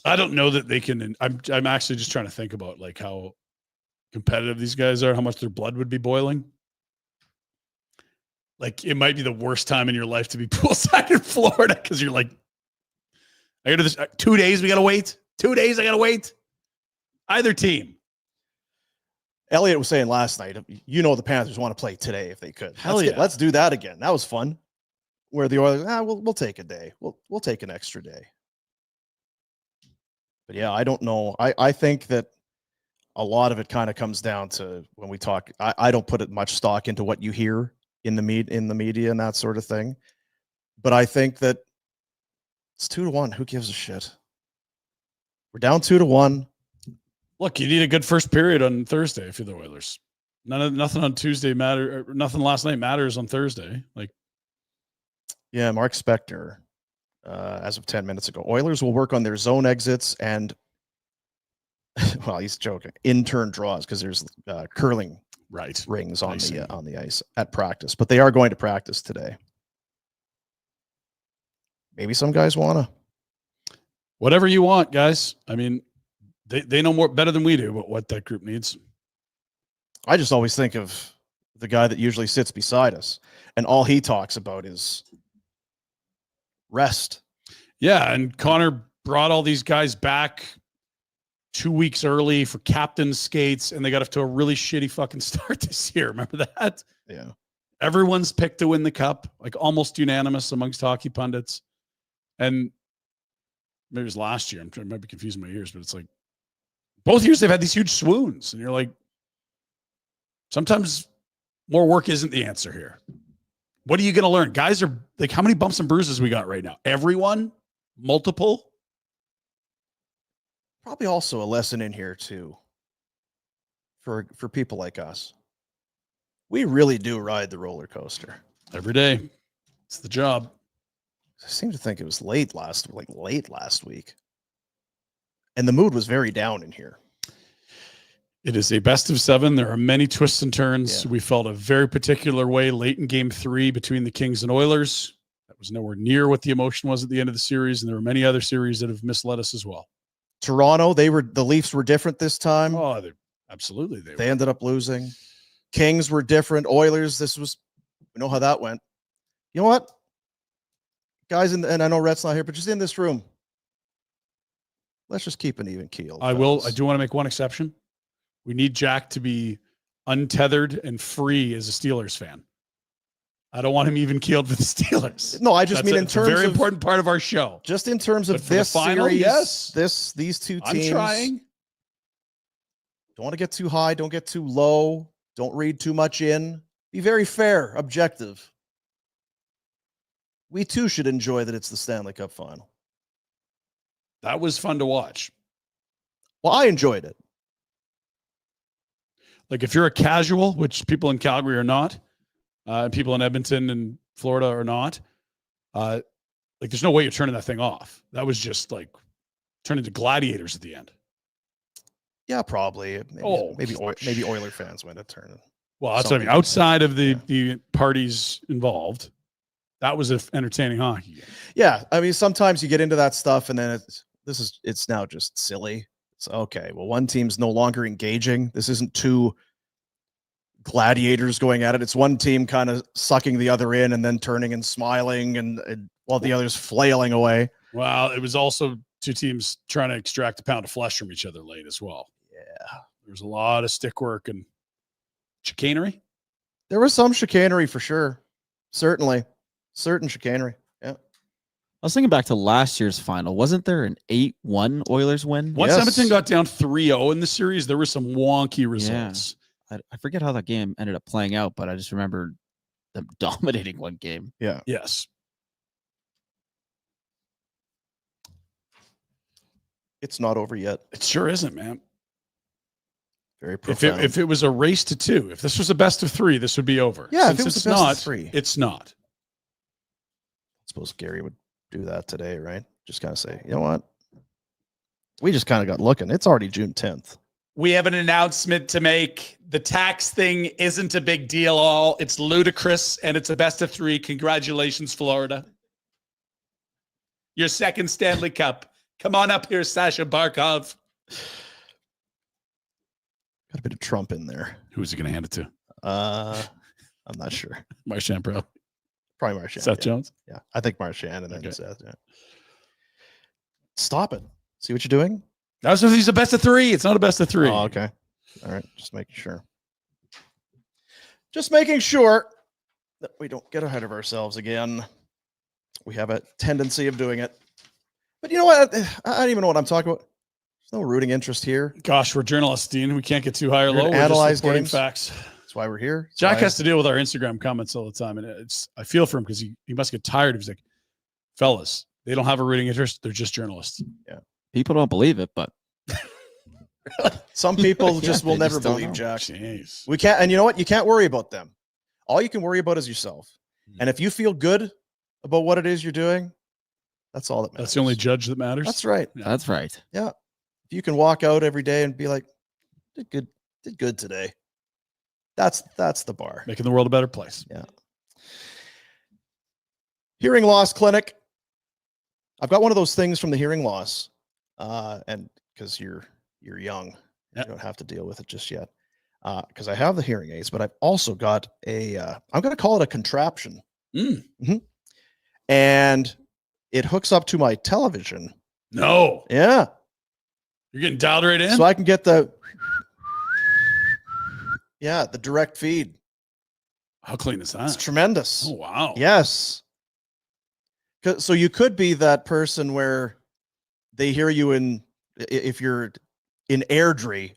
I don't know that they can. I'm actually just trying to think about like how competitive these guys are, how much their blood would be boiling. Like it might be the worst time in your life to be poolside in Florida because you're like, I got to this 2 days. We got to wait 2 days. I got to wait. Either team. Elliot was saying last night, the Panthers want to play today if they could. Hell yeah. Let's do that again. That was fun. Where the Oilers, we'll take a day. We'll take an extra day. But yeah, I don't know. I think that a lot of it kind of comes down to when we talk. I don't put much stock into what you hear in the media and that sort of thing. But I think that it's 2-1. Who gives a shit? We're down 2-1. Look, you need a good first period on Thursday if you're the Oilers. Nothing on Tuesday matter. Nothing last night matters on Thursday. Like, yeah, Mark Spector, as of 10 minutes ago, Oilers will work on their zone exits and, well, he's joking, intern draws because there's curling rings on the ice at practice, but they are going to practice today. Maybe some guys wanna. Whatever you want, guys. I mean, they know better than we do what that group needs. I just always think of the guy that usually sits beside us, and all he talks about is rest. Yeah, and Connor brought all these guys back 2 weeks early for captain skates, and they got off to a really shitty fucking start this year. Remember that? Yeah. Everyone's picked to win the cup, like almost unanimous amongst hockey pundits. And maybe it was last year. I might be confusing my years, but it's like both years they've had these huge swoons, and you're like, sometimes more work isn't the answer here. What are you going to learn? Guys are like, how many bumps and bruises we got right now? Everyone? Multiple? Probably also a lesson in here too for people like us. We really do ride the roller coaster every day. It's the job. I seem to think it was late last week. And the mood was very down in here. It is a best of 7. There are many twists and turns. Yeah. We felt a very particular way late in game 3 between the Kings and Oilers. That was nowhere near what the emotion was at the end of the series. And there were many other series that have misled us as well. Toronto, the Leafs were different this time. Oh, absolutely. They ended up losing. Kings were different. Oilers, we know how that went. You know what? Guys, and I know Rhett's not here, but just in this room, let's just keep an even keel. I do want to make one exception. We need Jack to be untethered and free as a Steelers fan. I don't want him even keeled for the Steelers. No, I just mean in it's terms a very of important part of our show. just in terms But of for the this final, series. yes. These two I'm teams. trying. Don't want to get too high. Don't get too low. Don't read too much in. Be very fair, objective. We too should enjoy that it's the Stanley Cup final. That was fun to watch. Well, I enjoyed it. Like if you're a casual, which people in Calgary are not, and people in Edmonton and Florida are not, like there's no way you're turning that thing off. That was just like turning to gladiators at the end. Yeah, probably. Maybe Oiler fans might have turned it. Well, that's what I mean. Outside of the parties involved, that was an entertaining hockey game. Yeah, I mean, sometimes you get into that stuff, and then it's now just silly. It's okay. Well, one team's no longer engaging. This isn't two gladiators going at it. It's one team kind of sucking the other in and then turning and smiling, and while the other's flailing away. Well, it was also two teams trying to extract a pound of flesh from each other late as well. Yeah, there was a lot of stick work and chicanery. There was some chicanery for sure. Certainly. Certain chicanery. Yeah. I was thinking back to last year's final. Wasn't there an 8-1 Oilers win? Once Edmonton got down 3-0 in the series, there were some wonky results. Yeah. I forget how that game ended up playing out, but I just remember them dominating one game. Yeah. Yes. It's not over yet. It sure isn't, man. Very profound. If it was a race to 2, if this was a best of 3, this would be over. Yeah, Since if it was it's a best not, of 3. It's not. I suppose Gary would do that today, right? Just kind of say, you know what? We just kind of got looking. It's already June 10th. We have an announcement to make. The tax thing isn't a big deal at all. It's ludicrous, and it's a best of 3. Congratulations, Florida. Your second Stanley Cup. Come on up here, Sasha Barkov. Got a bit of Trump in there. Who's he going to hand it to? I'm not sure. Marchand, bro. Probably Marchand. Seth Jones? Yeah, I think Marchand and then Okay. Seth. Yeah. Stop it. See what you're doing? That's if he's a best of 3. It's not a best of 3. Oh, okay. All right. Just making sure. Just making sure that we don't get ahead of ourselves again. We have a tendency of doing it. But you know what? I don't even know what I'm talking about. There's no rooting interest here. Gosh, we're journalists, Dean. We can't get too high or We're low. gonna We're analyze just reporting games. facts. That's why we're here. That's Jack why- has to deal with our Instagram comments all the time, and I feel for him because he must get tired. He's like, fellas, they don't have a rooting interest. They're just journalists. Yeah. People don't believe it, but Some people Yeah, just will they never just don't believe, know. Jack. Jeez. We can't, and you know what? You can't worry about them. All you can worry about is yourself. Hmm. And if you feel good about what it is you're doing, that's all that matters. That's the only judge that matters. That's right. that's right. If you can walk out every day and be like, did good today. That's the bar. Making the world a better place. Hearing loss clinic. I've got one of those things from the hearing loss. And because you're young, Yeah. you don't have to deal with it just yet. Because I have the hearing aids, but I've also got I'm going to call it a contraption. Mm. And it hooks up to my television. No. Yeah. You're getting dialed right in? So I can get the direct feed. How clean is It's that? tremendous. Oh, wow. Yes. So you could be that person where they hear you if you're in Airdrie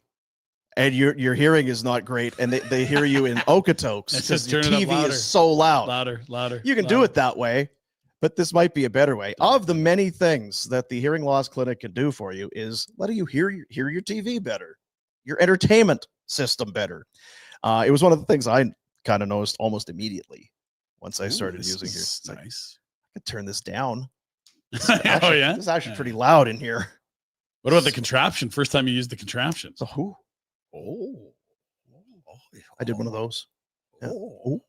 and your hearing is not great, and they hear you in Okotoks Let's because just your turn it up TV louder. is so loud. Louder. You can do it that way, but this might be a better way. Of the many things that the hearing loss clinic can do for you is letting you hear your TV better, your entertainment system better. It was one of the things I kind of noticed almost immediately once I started using here. It's like, Nice. I could turn this down. Oh, yeah? This is actually Yeah. pretty loud in here. What about the contraption? First time you used the contraption. So who? Oh. I did one of those. Yeah. Oh.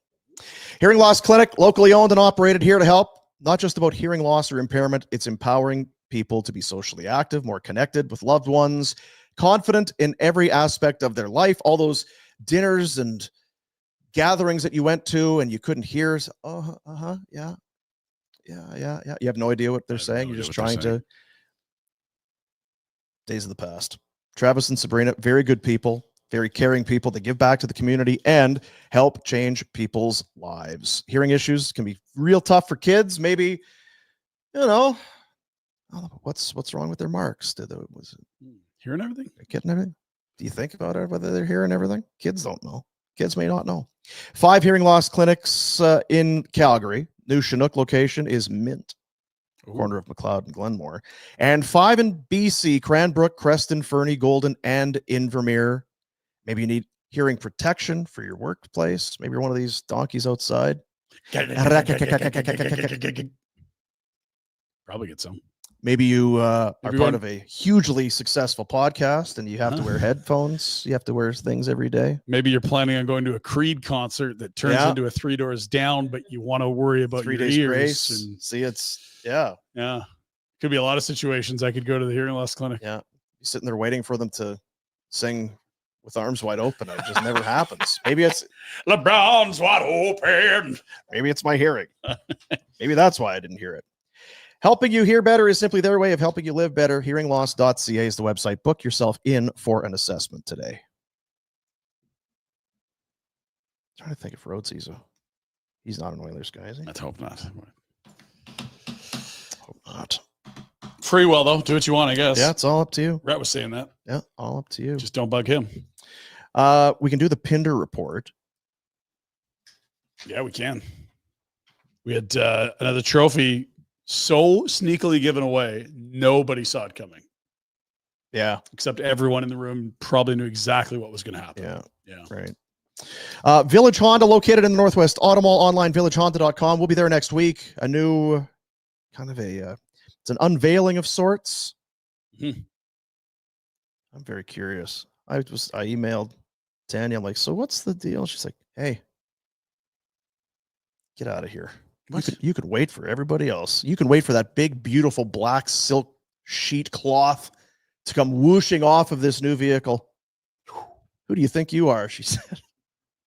Hearing loss clinic, locally owned and operated, here to help. Not just about hearing loss or impairment, it's empowering people to be socially active, more connected with loved ones, confident in every aspect of their life. All those dinners and gatherings that you went to and you couldn't hear. Yeah. You have no idea what they're I have saying. no You're idea just what they're trying to. Days of the past. Travis and Sabrina, very good people. Very caring people that give back to the community and help change people's lives. Hearing issues can be real tough for kids. Maybe, what's wrong with their marks? Was it Hearing everything? getting everything? Do you think about it, whether they're hearing everything? Kids don't know. Kids may not know. 5 hearing loss clinics in Calgary. New Chinook location is Mint. Corner of McLeod and Glenmore. And 5 in BC, Cranbrook, Creston, Fernie, Golden, and Invermere. Maybe you need hearing protection for your workplace. Maybe you're one of these donkeys outside. Probably get some. Maybe you are part of a hugely successful podcast and you have to wear headphones. You have to wear things every day. Maybe you're planning on going to a Creed concert that turns into a 3 Doors Down, but you want to worry about 3 your days ears. grace. And See, yeah. Could be a lot of situations I could go to the hearing loss clinic. Yeah. You're sitting there waiting for them to sing with arms wide open. It just never happens. Maybe it's LeBron's wide open. Maybe it's my hearing. Maybe that's why I didn't hear it. Helping you hear better is simply their way of helping you live better. Hearingloss.ca is the website. Book yourself in for an assessment today. I'm trying to think if Rhodes's he's not an Oilers guy, is he? Let's hope not. Hope not. Free will, though. Do what you want, I guess. Yeah, it's all up to you. Rhett was saying that. Yeah, all up to you. Just don't bug him. We can do the Pinder Report. Yeah, we can. We had another trophy so sneakily given away, nobody saw it coming. Yeah. Except everyone in the room probably knew exactly what was going to happen. Yeah. Right. Village Honda, located in the Northwest Auto Mall, online, villagehonda.com. We'll be there next week. A new kind of it's an unveiling of sorts. Mm-hmm. I'm very curious. I emailed Tanya. I'm like, so what's the deal? She's like, hey, get out of here. You could wait for everybody else. You can wait for that big, beautiful black silk sheet cloth to come whooshing off of this new vehicle. Who do you think you are? She said.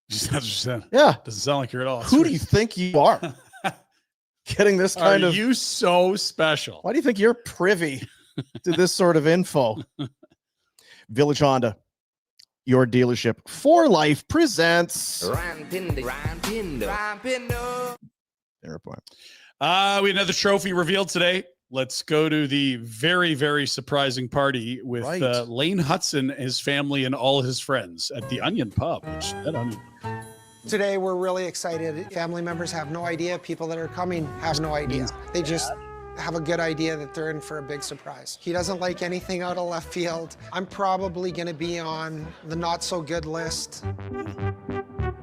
That's what she said. Yeah. Doesn't sound like you're at all. Who do you think you are? Getting this kind of. Are you so special? Why do you think you're privy to this sort of info? Village Honda, your dealership for life, presents. Report. We had another trophy revealed today. Let's go to the very, very surprising party with Lane Hudson, his family, and all his friends at the Onion Pub. Today, we're really excited. Family members have no idea. People that are coming have no idea. They just have a good idea that they're in for a big surprise. He doesn't like anything out of left field. I'm probably going to be on the not-so-good list.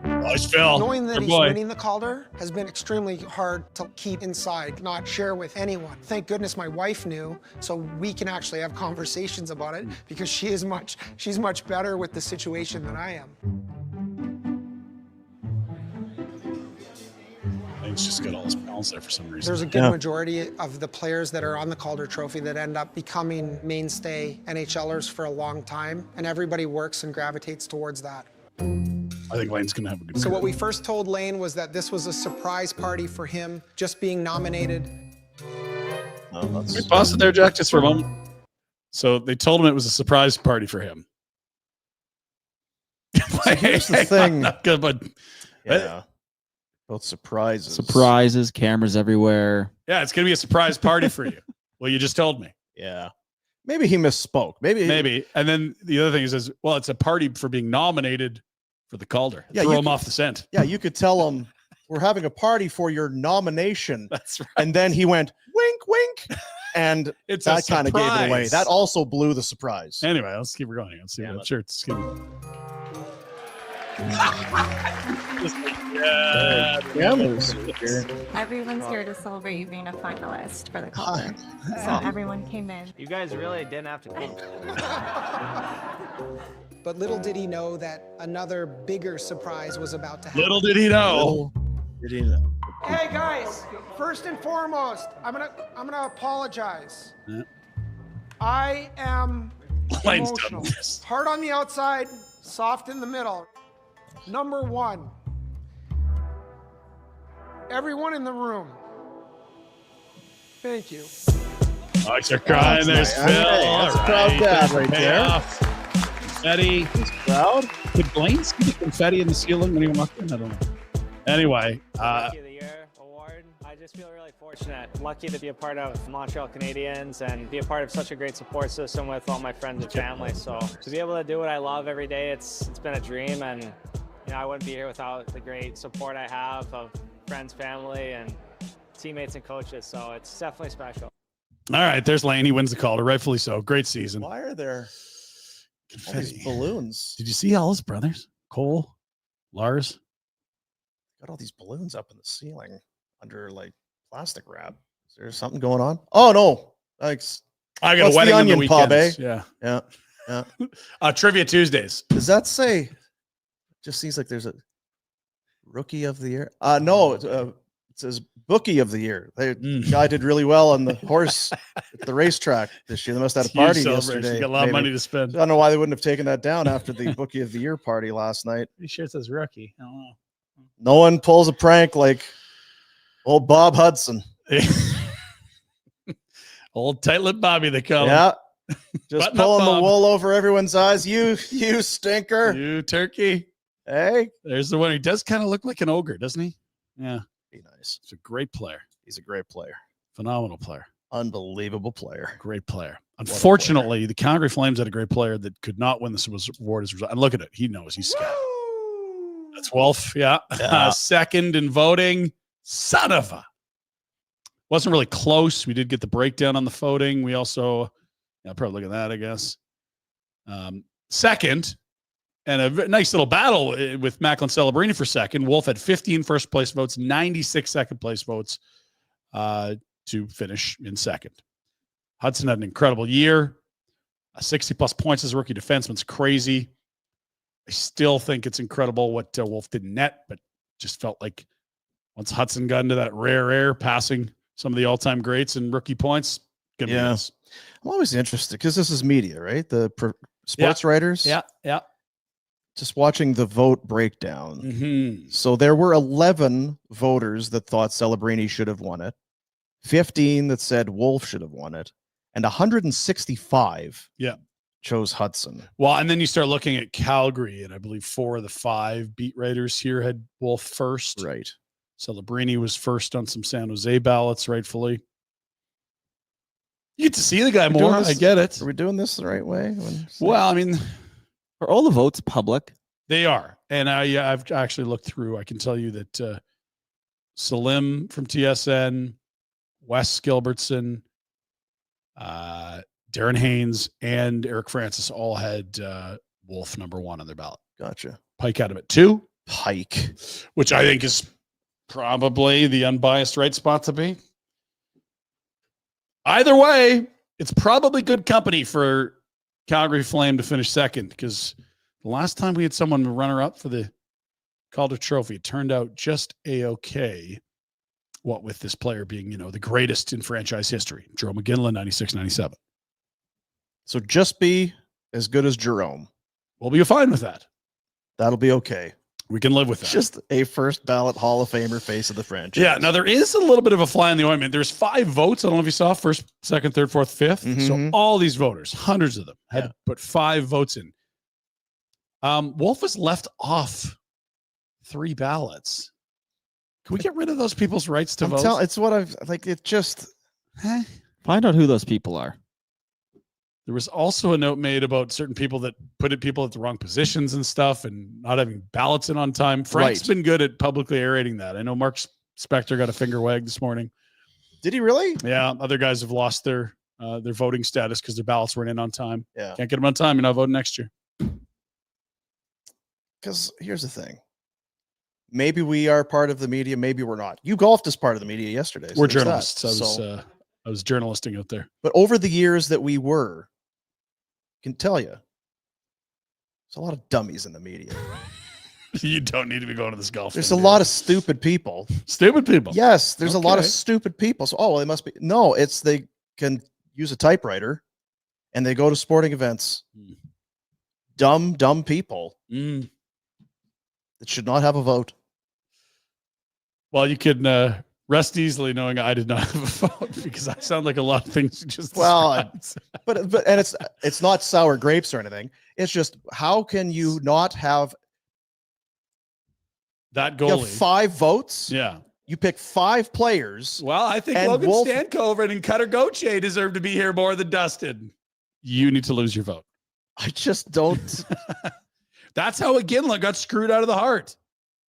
Nice, Phil. Knowing that he's winning the Calder has been extremely hard to keep inside, not share with anyone. Thank goodness my wife knew, so we can actually have conversations about it because she's much better with the situation than I am. Lane's just got all his balance there for some reason. There's a good majority of the players that are on the Calder Trophy that end up becoming mainstay NHLers for a long time, and everybody works and gravitates towards that. I think Lane's going to have a good So what we first told Lane was that this was a surprise party for him, just being nominated. We paused it there, Jack, just for a moment. So they told him it was a surprise party for him. So here's the thing. But both surprises. Surprises, cameras everywhere. Yeah, it's going to be a surprise party for you. Well, you just told me. Yeah. Maybe he misspoke. Maybe. And then the other thing is, well, it's a party for being nominated for the Calder. Yeah, Throw him off the scent. Yeah, you could tell him, we're having a party for your nomination. That's right. And then he went, wink, wink. And It's that kind of gave it away. That also blew the surprise. Anyway, let's keep going. Let's see what shirt's going Everyone's here to celebrate you being a finalist for the Calder. So everyone came in. You guys really didn't have to come. But little did he know that another bigger surprise was about to happen. Little did he know. Hey guys, first and foremost, I'm gonna apologize. Yeah. I am Lane's emotional. done this. Hard on the outside, soft in the middle. Number one, everyone in the room, thank you. Oh, you're crying. There's Phil. That's a proud dad right there. Confetti. He's proud. Could Blaine see the confetti in the ceiling when he walked in? I don't know. Anyway, Rookie of the Year award. I just feel really fortunate, lucky to be a part of Montreal Canadiens and be a part of such a great support system with all my friends and family. So to be able to do what I love every day, it's been a dream, and I wouldn't be here without the great support I have of friends, family, and teammates and coaches. So it's definitely special. all right, there's Lane. He wins the Calder, rightfully so. Great season. Why are there all Confetti. these balloons? Did you see all his brothers? Cole, Lars. Got all these balloons up in the ceiling under like plastic wrap. Is there something going on? Oh no! Like, I got what's a wedding the on the onion pub, weekends. eh? Yeah. Yeah. Trivia Tuesdays. Does that say? Just seems like there's a rookie of the year. No, it says bookie of the year. The guy did really well on the horse at the racetrack this year. They must have had a party yesterday. You got a lot of money to spend. I don't know why they wouldn't have taken that down after the bookie of the year party last night. Pretty sure it says rookie. I don't know. No one pulls a prank like old Bob Hudson. Old tight-lipped Bobby, they call him. Yeah. Just Button up, pulling the Bob. wool over everyone's eyes. You stinker. You turkey. Hey. There's the one. He does kind of look like an ogre, doesn't he? Yeah. Be nice. He's a great player. He's a great player. Phenomenal player. Unbelievable player. Great player. Unfortunately, the Calgary Flames had a great player that could not win this award as a result. And look at it. He knows he's scared. That's Wolf. Yeah. Second in voting. Son of a. Wasn't really close. We did get the breakdown on the voting. We also, probably look at that, I guess. Second, and a nice little battle with Macklin Celebrini for second. Wolf had 15 first place votes, 96 second place votes to finish in second. Hudson had an incredible year. 60 plus points as a rookie defenseman's crazy. I still think it's incredible what Wolf did net, but just felt like once Hudson got into that rare air, passing some of the all-time greats and rookie points. I'm always interested because this is media, right? The sports writers. Yeah. Just watching the vote breakdown. Mm-hmm. So there were 11 voters that thought Celebrini should have won it, 15 that said Wolf should have won it, and 165 chose Hudson. Well, and then you start looking at Calgary, and I believe 4 of the 5 beat writers here had Wolf first. Right. Celebrini was first on some San Jose ballots, rightfully. You get to see the guy more. I get it. Are we doing this the right way? Well, I mean, are all the votes public? They are. And I've actually looked through. I can tell you that Salim from TSN, Wes Gilbertson, Darren Haynes, and Eric Francis all had Wolf number 1 on their ballot. Gotcha. Pike had him at 2. Pike. Which I think is probably the unbiased right spot to be. Either way, it's probably good company for Calgary Flame to finish second, because the last time we had someone runner-up for the Calder Trophy, it turned out just A-okay, what with this player being, the greatest in franchise history. Jerome McGinley, 96-97. So just be as good as Jerome. We'll be fine with that. That'll be okay. We can live with that. Just a first ballot Hall of Famer face of the franchise. Yeah. Now there is a little bit of a fly in the ointment. There's 5 votes. I don't know if you saw first, second, third, fourth, fifth. Mhm. So all these voters, hundreds of them, had to put 5 votes in. Wolf was left off 3 ballots. Can we get rid of those people's rights to vote? It's what I've like. It just Find out who those people are. There was also a note made about certain people that put people at the wrong positions and stuff, and not having ballots in on time. Frank's been good at publicly aerating that. I know Mark Spector got a finger wag this morning. Did he really? Yeah. Other guys have lost their voting status because their ballots weren't in on time. Yeah. Can't get them on time. You're not voting next year. Because here's the thing. Maybe we are part of the media. Maybe we're not. You golfed as part of the media yesterday. So We're there's journalists. that. I was journalisting out there. But over the years that we were, I can tell you, there's a lot of dummies in the media. You don't need to be going to this golf. There's a lot of stupid people. Stupid people. Yes, there's a lot of Okay. stupid people. So, they must be. No, it's they can use a typewriter and they go to sporting events. Dumb people that should not have a vote. Well, you can Rest easily knowing I did not have a vote because I sound like a lot of things you just described. but and it's not sour grapes or anything. It's just how can you not have that you have goalie? 5 votes. Yeah. You pick 5 players. Well, I think Logan Stankoven and Cutter Gauthier deserve to be here more than Dustin. You need to lose your vote. I just don't. That's how Iginla got screwed out of the Hart.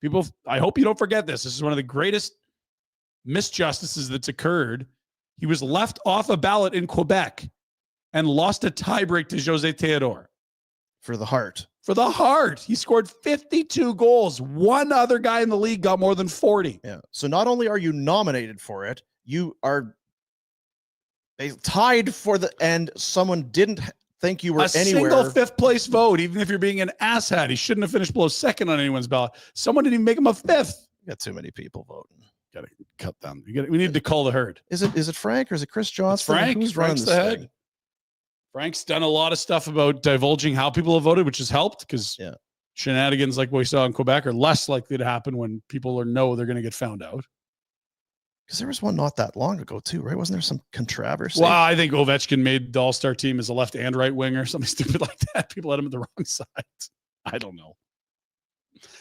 People, I hope you don't forget this. This is one of the greatest misjustices that's occurred. He was left off a ballot in Quebec and lost a tiebreak to Jose Theodore. For the Hart. For the Hart. He scored 52 goals. One other guy in the league got more than 40. Yeah. So not only are you nominated for it, you are tied for the, and someone didn't think you were anywhere. A single 5th place vote, even if you're being an asshat. He shouldn't have finished below 2nd on anyone's ballot. Someone didn't even make him a 5th. You got too many people voting. Got to cut them. We need to call the herd. Is it Frank or is it Chris Johnson? Frank. Who's Frank's running the this head. thing? Frank's done a lot of stuff about divulging how people have voted, which has helped because shenanigans like we saw in Quebec are less likely to happen when people know they're going to get found out. Because there was one not that long ago too, right? Wasn't there some controversy? Well, I think Ovechkin made the All-Star team as a left and right winger, something stupid like that. People had him at the wrong side. I don't know.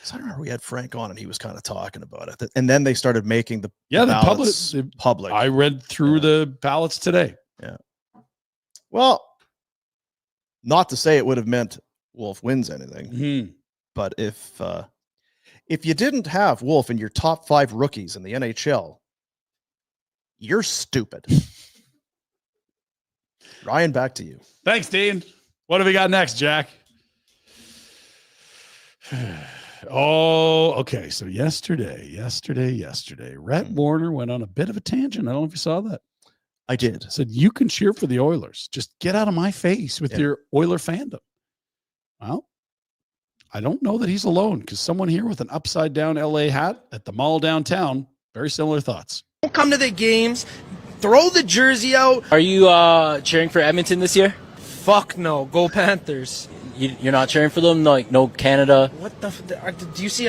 So I remember we had Frank on and he was kind of talking about it. And then they started making the ballots public. I read through the ballots today. Yeah. Well, not to say it would have meant Wolf wins anything, but if you didn't have Wolf in your top 5 rookies in the NHL, you're stupid. Ryan, back to you. Thanks, Dean. What have we got next, Jack? Oh, okay. So yesterday, Rhett Warner went on a bit of a tangent. I don't know if you saw that. I did. Said, you can cheer for the Oilers. Just get out of my face with your Oiler fandom. Well, I don't know that he's alone because someone here with an upside down LA hat at the mall downtown, very similar thoughts. Don't come to the games. Throw the jersey out. Are you cheering for Edmonton this year? Fuck no. Go Panthers. You're not cheering for them? Like no Canada? What the? Do you see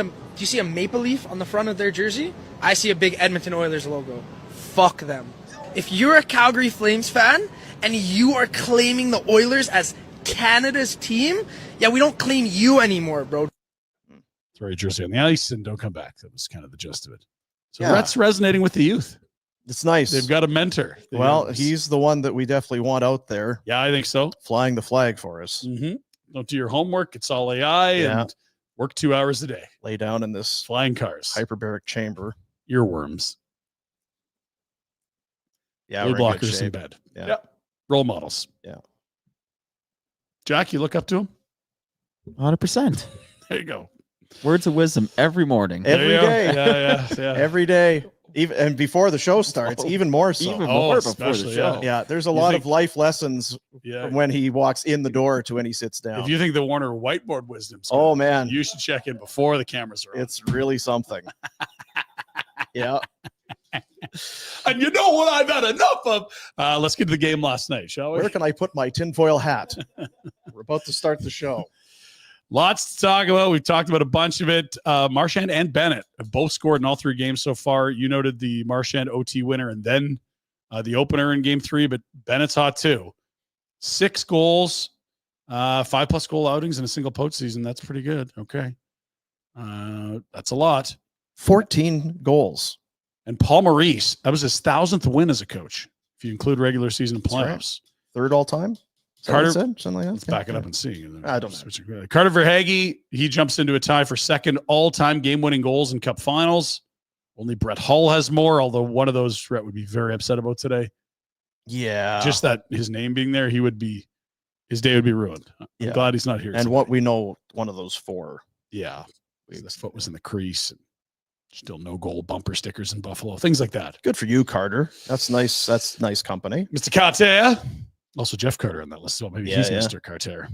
a maple leaf on the front of their jersey? I see a big Edmonton Oilers logo. Fuck them. If you're a Calgary Flames fan and you are claiming the Oilers as Canada's team, yeah, we don't claim you anymore, bro. Throw your jersey on the ice and don't come back. That was kind of the gist of it. So Rhett's resonating with the youth. It's nice. They've got a mentor. He's the one that we definitely want out there. Yeah, I think so. Flying the flag for us. Mm-hmm. Don't do your homework. It's all AI and work 2 hours a day. Lay down in this flying cars, hyperbaric chamber. Earworms. Yeah, blue blockers in bed. Yeah. Yep. Role models. Yeah. Jack, you look up to him? 100%. There you go. Words of wisdom every morning. Every day. Yeah. Every day. Even and before the show starts, even more so. Even more before the show. Yeah, there's a lot of life lessons from when he walks in the door to when he sits down. If you think the Warner whiteboard wisdom's oh man, you should check in before the cameras are on. It's really something. Yeah. And you know what I've had enough of? Let's get to the game last night, shall we? Where can I put my tinfoil hat? We're about to start the show. Lots to talk about. We've talked about a bunch of it. Marchand and Bennett have both scored in all 3 games so far. You noted the Marchand OT winner and then the opener in game 3, but Bennett's hot too. 6 goals, 5+ goal outings in a single postseason. That's pretty good. Okay. That's a lot. 14 goals. And Paul Maurice, that was his 1,000th win as a coach, if you include regular season playoffs. Right. 3rd all time. Carter, something like that. Let's back it up and see. I don't know. Carter Verhaeghe, he jumps into a tie for 2nd all-time game-winning goals in Cup Finals. Only Brett Hull has more, although one of those Brett would be very upset about today. Yeah, just that his name being there, his day would be ruined. I'm glad he's not here. And what we know, one of those 4. Yeah, his foot was in the crease. And still no goal bumper stickers in Buffalo, things like that. Good for you, Carter. That's nice. That's nice company. Mr. Carter. Also, Jeff Carter on that list. So maybe he's Mr. Carter.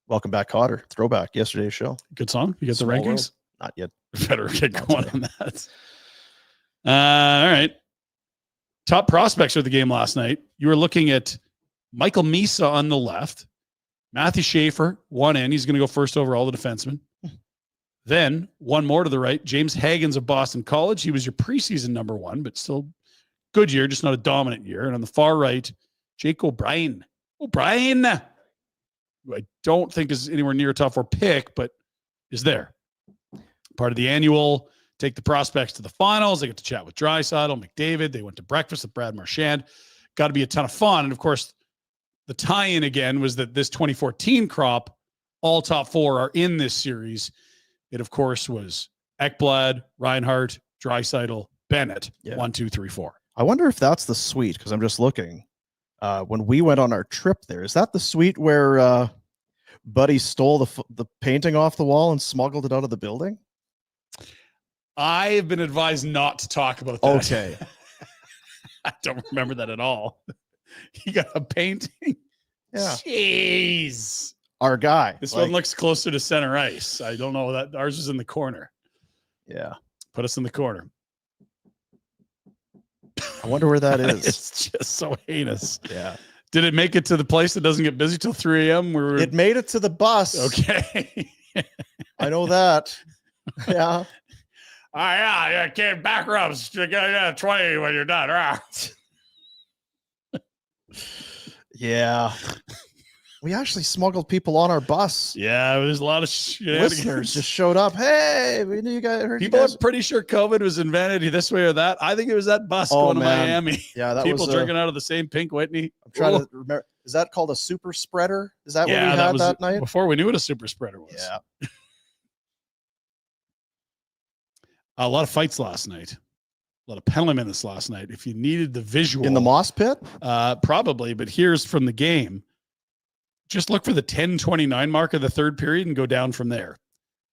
Welcome back, Carter. Throwback yesterday's show. Good song. You get the rankings? World? Not yet. Better get going on that. All right. Top prospects for the game last night. You were looking at Michael Misa on the left. Matthew Schaefer, 1 in. He's going to go first overall, the defenseman. Then one more to the right, James Hagens of Boston College. He was your preseason number 1, but still good year, just not a dominant year. And on the far right, Jake O'Brien. O'Brien, who I don't think is anywhere near a top 4 pick, but is there. Part of the annual, take the prospects to the finals. They get to chat with Draisaitl, McDavid. They went to breakfast with Brad Marchand. Got to be a ton of fun. And of course, the tie-in again was that this 2014 crop, all top 4 are in this series. It, of course, was Ekblad, Reinhart, Draisaitl, Bennett. 1, 2, 3, 4. I wonder if that's the suite, because I'm just looking. When we went on our trip there, is that the suite where Buddy stole the painting off the wall and smuggled it out of the building? I have been advised not to talk about that. Okay. I don't remember that at all. He got a painting. Yeah. Jeez. Our guy. This one looks closer to center ice. I don't know that ours is in the corner. Yeah. Put us in the corner. I wonder where that is. It's just so heinous. Yeah. Did it make it to the place that doesn't get busy till 3 a.m.? It made it to the bus. Okay. I know that. Yeah. Yeah, can't back rubs. You got 20 when you're done. Yeah. We actually smuggled people on our bus. Yeah, there's a lot of listeners just showed up. Hey, we knew you guys heard people you guys. are pretty sure COVID was invented this way or that. I think it was that bus going to Miami. Yeah, that people was drinking out of the same Pink Whitney. I'm trying to remember. Is that called a super spreader? Is that what we had that night? Before we knew what a super spreader was. Yeah. A lot of fights last night. A lot of penalty minutes last night. If you needed the visual in the moss pit, probably. But here's from the game. Just look for the 10:29 mark of the third period and go down from there.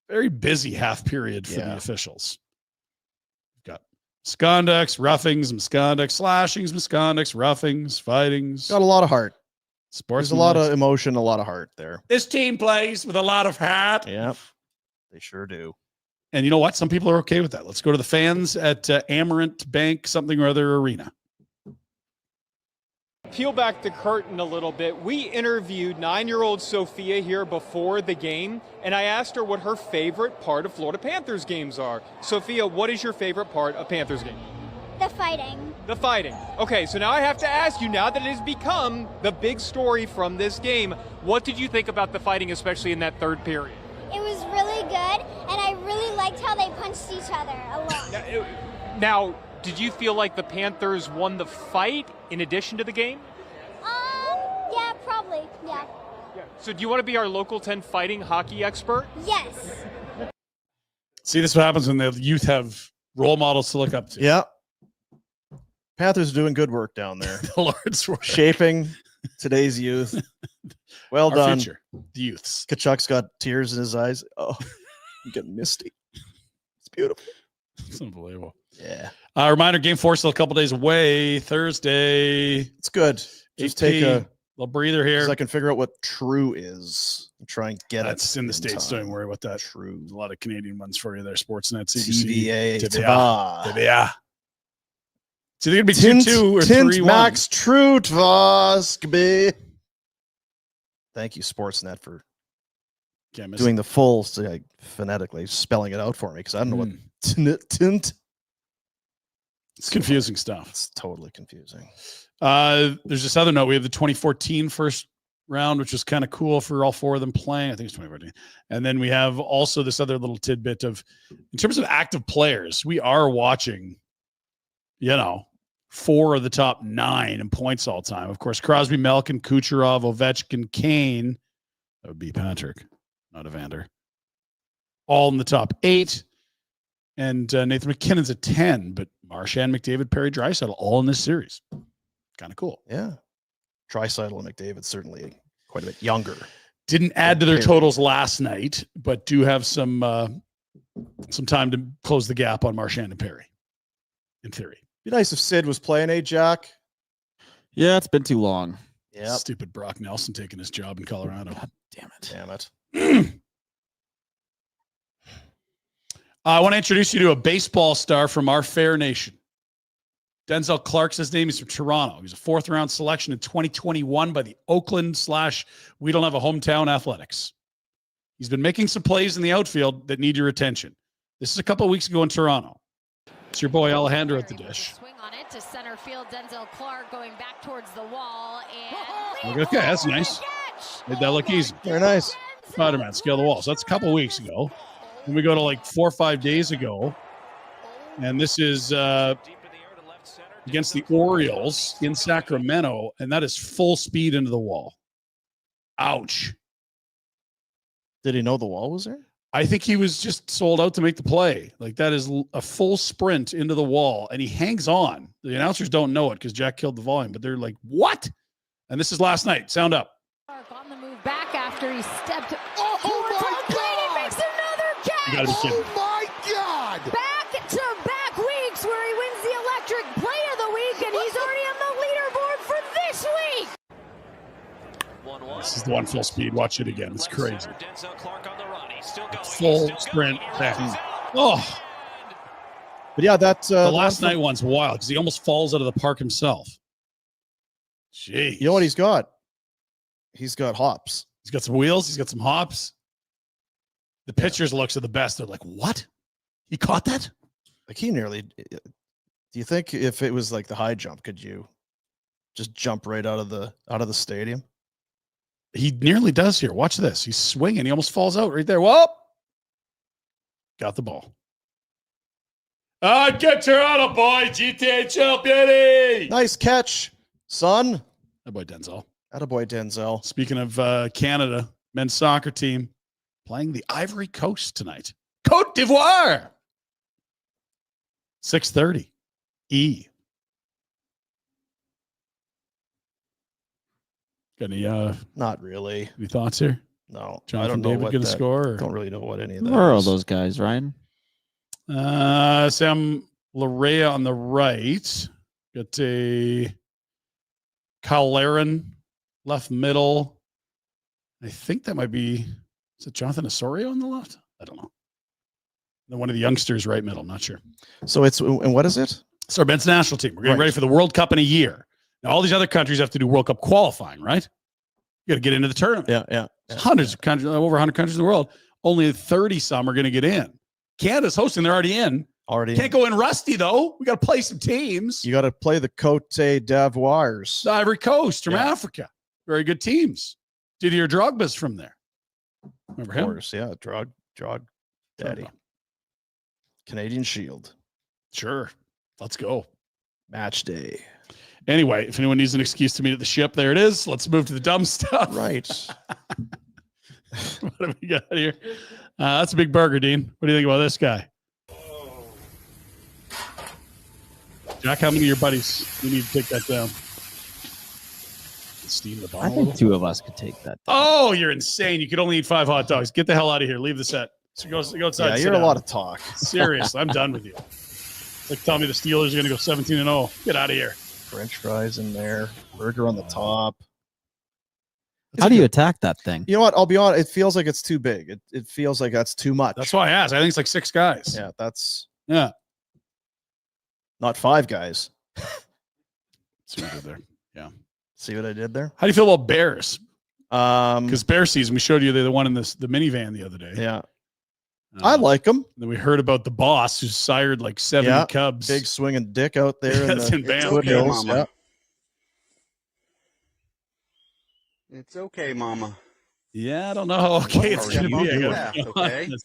Very busy half period for the officials. We've got misconducts, roughings, misconducts, slashings, misconducts, roughings, fightings. Got a lot of heart. Sports. There's a lot of emotion, a lot of heart there. This team plays with a lot of heart. Yep, they sure do. And you know what? Some people are okay with that. Let's go to the fans at Amarant Bank something or other arena. Peel back the curtain a little bit. We interviewed 9-year-old Sophia here before the game, and I asked her what her favorite part of Florida Panthers games are. Sophia, what is your favorite part of Panthers game? The fighting. The fighting. Okay, so now I have to ask you, now that it has become the big story from this game, what did you think about the fighting, especially in that third period? It was really good, and I really liked how they punched each other a lot. Now, did you feel like the Panthers won the fight in addition to the game? Yeah, probably, yeah. So do you want to be our local 10 fighting hockey expert? Yes. See, this is what happens when the youth have role models to look up to. Yeah. Panthers are doing good work down there. The Lord's work. Shaping today's youth. Well Our done. future, the youths. Kachuk's got tears in his eyes. Oh, I'm getting misty. It's beautiful. It's unbelievable. Yeah. Reminder, game 4 still a couple days away. Thursday. It's good. Just take a little breather here. so I can figure out what true is and try and get That's it. in the States. time. Don't worry about that. True. There's a lot of Canadian ones for you there. Sportsnet, CBC. TVA. TVA. TVA. TVA. It's either going to be Tint 2-2 or Tint 3-1. Max True Tvoskby. Thank you, Sportsnet, for doing the full phonetically spelling it out for me because I don't know what tint. It's confusing stuff. It's totally confusing. There's this other note. We have the 2014 first round, which was kind of cool for all 4 of them playing. I think it's 2014. And then we have also this other little tidbit of, in terms of active players, we are watching, 4 of the top 9 in points all time. Of course, Crosby, Malkin, Kucherov, Ovechkin, Kane. That would be Patrick, not Evander. All in the top 8. And Nathan McKinnon's at 10, but Marchand, McDavid, Perry, Draisaitl, all in this series. Kind of cool. Yeah. Draisaitl and McDavid certainly quite a bit younger. Didn't add to their totals last night, but do have some time to close the gap on Marchand and Perry, in theory. Be nice if Sid was playing, Jack? Yeah, it's been too long. Yeah. Stupid Brock Nelson taking his job in Colorado. God damn it. Damn it. I want to introduce you to a baseball star from our fair nation. Denzel Clark's his name. He's from Toronto. He's a 4th-round selection in 2021 by the Oakland / We Don't Have a Hometown Athletics. He's been making some plays in the outfield that need your attention. This is a couple of weeks ago in Toronto. It's your boy Alejandro at the dish. Swing on it to center field. Denzel Clark going back towards the wall. And Okay, that's nice. Made that look easy. Very nice. Spider-Man, scale the wall. So that's a couple of weeks ago. Then we go to like 4 or 5 days ago. And this is against the Orioles in Sacramento. And that is full speed into the wall. Ouch. Did he know the wall was there? I think he was just sold out to make the play. Like that is a full sprint into the wall, and he hangs on. The announcers don't know it because Jack killed the volume, but they're like, "What?" And this is last night. Sound up. Clark on the move back after he stepped towards home plate and makes another catch. You gotta be kidding. my God! Back-to-back weeks where he wins the electric play of the week, and he's already on the leaderboard for this week. This is the one full speed. Watch it again. It's crazy. Full sprint back. Oh, but yeah, that's the last night one's wild because he almost falls out of the park himself. Jeez. You know what he's got? He's got hops. He's got some wheels. He's got some hops. The pitchers looks at the best. They're like, "What? He caught that?" Like he nearly. Do you think if it was like the high jump, could you just jump right out of the stadium? He nearly does here. Watch this. He's swinging. He almost falls out right there. Whoop! Got the ball. Get Toronto, boy. GTHL, baby. Nice catch, son. Attaboy, Denzel. Attaboy, Denzel. Speaking of Canada, men's soccer team playing the Ivory Coast tonight. Côte d'Ivoire. 6:30. E. Got any not really. Any thoughts here? No. Jonathan I don't know David what gonna that, score? Or? Don't really know what any of that Where are all is. those guys, Ryan? Sam Larea on the right. Got a Kyle Laren left middle. I think that might be, is it Jonathan Osorio on the left? I don't know. Then one of the youngsters right middle. Not sure. So it's, and what is it? It's our men's national team. We're getting ready for the World Cup in a year. Now, all these other countries have to do World Cup qualifying, right? You got to get into the tournament. Yeah. Hundreds of countries, over 100 countries in the world. Only 30 some are going to get in. Canada's hosting. They're already in. Can't go in rusty, though. We got to play some teams. You got to play the Côte d'Ivoires. The Ivory Coast from Africa. Very good teams. Didier Drogba's from there. Remember him? Of course, yeah. Drog Daddy. Canadian Shield. Sure. Let's go. Match day. Anyway, if anyone needs an excuse to meet at the ship, there it is. Let's move to the dumb stuff. Right. What have we got here? That's a big burger, Dean. What do you think about this guy? Jack, how many of your buddies do you need to take that down? Steam the bomb. I think 2 of us could take that. Oh, you're insane. You could only eat 5 hot dogs. Get the hell out of here. Leave the set. So go outside. Yeah, you're a lot of talk. Seriously, I'm done with you. It's like telling me the Steelers are going to go 17-0. Get out of here. French fries in there. Burger on the top. How do you attack that thing? You know what? I'll be honest. It feels like it's too big. It feels like that's too much. That's why I asked. I think it's like 6 guys. Yeah, that's not 5 guys. See what I did there. Yeah. See what I did there? How do you feel about bears? Because bear season, we showed you the one in the minivan the other day. Yeah. I like them. Then we heard about the boss who sired like 70 cubs. Big swinging dick out there in the Banff. foothills. Yeah. It's okay, Mama. Yeah, I don't know how okay it's going to be. Okay. So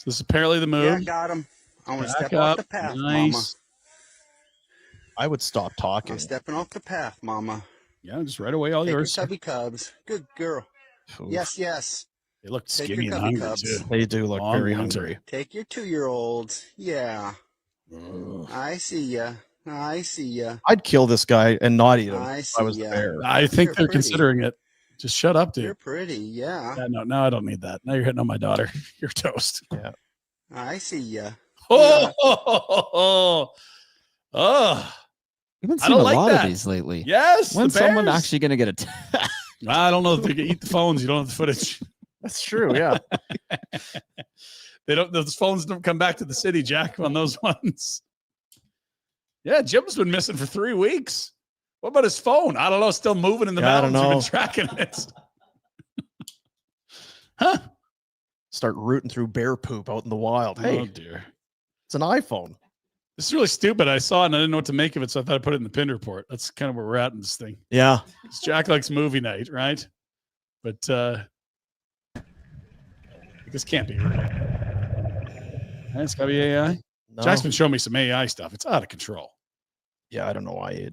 this is apparently the move. Yeah, I got him. I want to Back step off up. the path, Nice. Mama. I would stop talking. I'm stepping off the path, Mama. Yeah, just right away, all Take yours. your tubby cubs. Good girl. Oof. Yes. They look Take skinny your and cubby hungry cubs. too. They do look Long very winter. hungry. Take your 2-year-olds. Yeah. I see ya. I see ya. I'd kill this guy and not eat him I if I was see the ya. bear. I think You're they're pretty. considering it. Just shut up, dude. You're pretty. Yeah. Yeah, no, I don't need that. Now you're hitting on my daughter. You're toast. Yeah. I see ya. Oh. We've been I seeing don't a like lot that. of these lately. Yes. When's the someone Bears. actually going to get attacked? I don't know if they can eat the phones. You don't have the footage. That's true. Yeah. They don't. Those phones don't come back to the city, Jack, on those ones. Yeah, Jim's been missing for 3 weeks. What about his phone? I don't know. Still moving in the Yeah, I don't mountains. We've know. been tracking it. Huh? Start rooting through bear poop out in the wild. Hey, Oh dear. it's an iPhone. This is really stupid. I saw it and I didn't know what to make of it, so I thought I'd put it in the Pinder Report. That's kind of where we're at in this thing. Yeah. Jack likes movie night, right? But this can't be right. It's got to be AI. No. Jack's been showing me some AI stuff. It's out of control. Yeah, I don't know why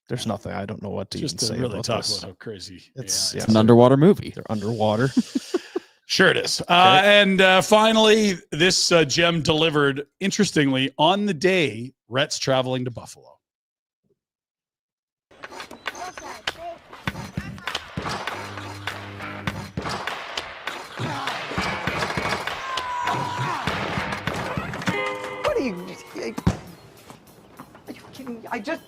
there's nothing. I don't know what to Just even to say really about talk this. about how crazy It's, AI yeah, It's an underwater movie. They're underwater. Sure it is. And finally, this gem delivered, interestingly, on the day Rhett's traveling to Buffalo. What are you kidding? I just...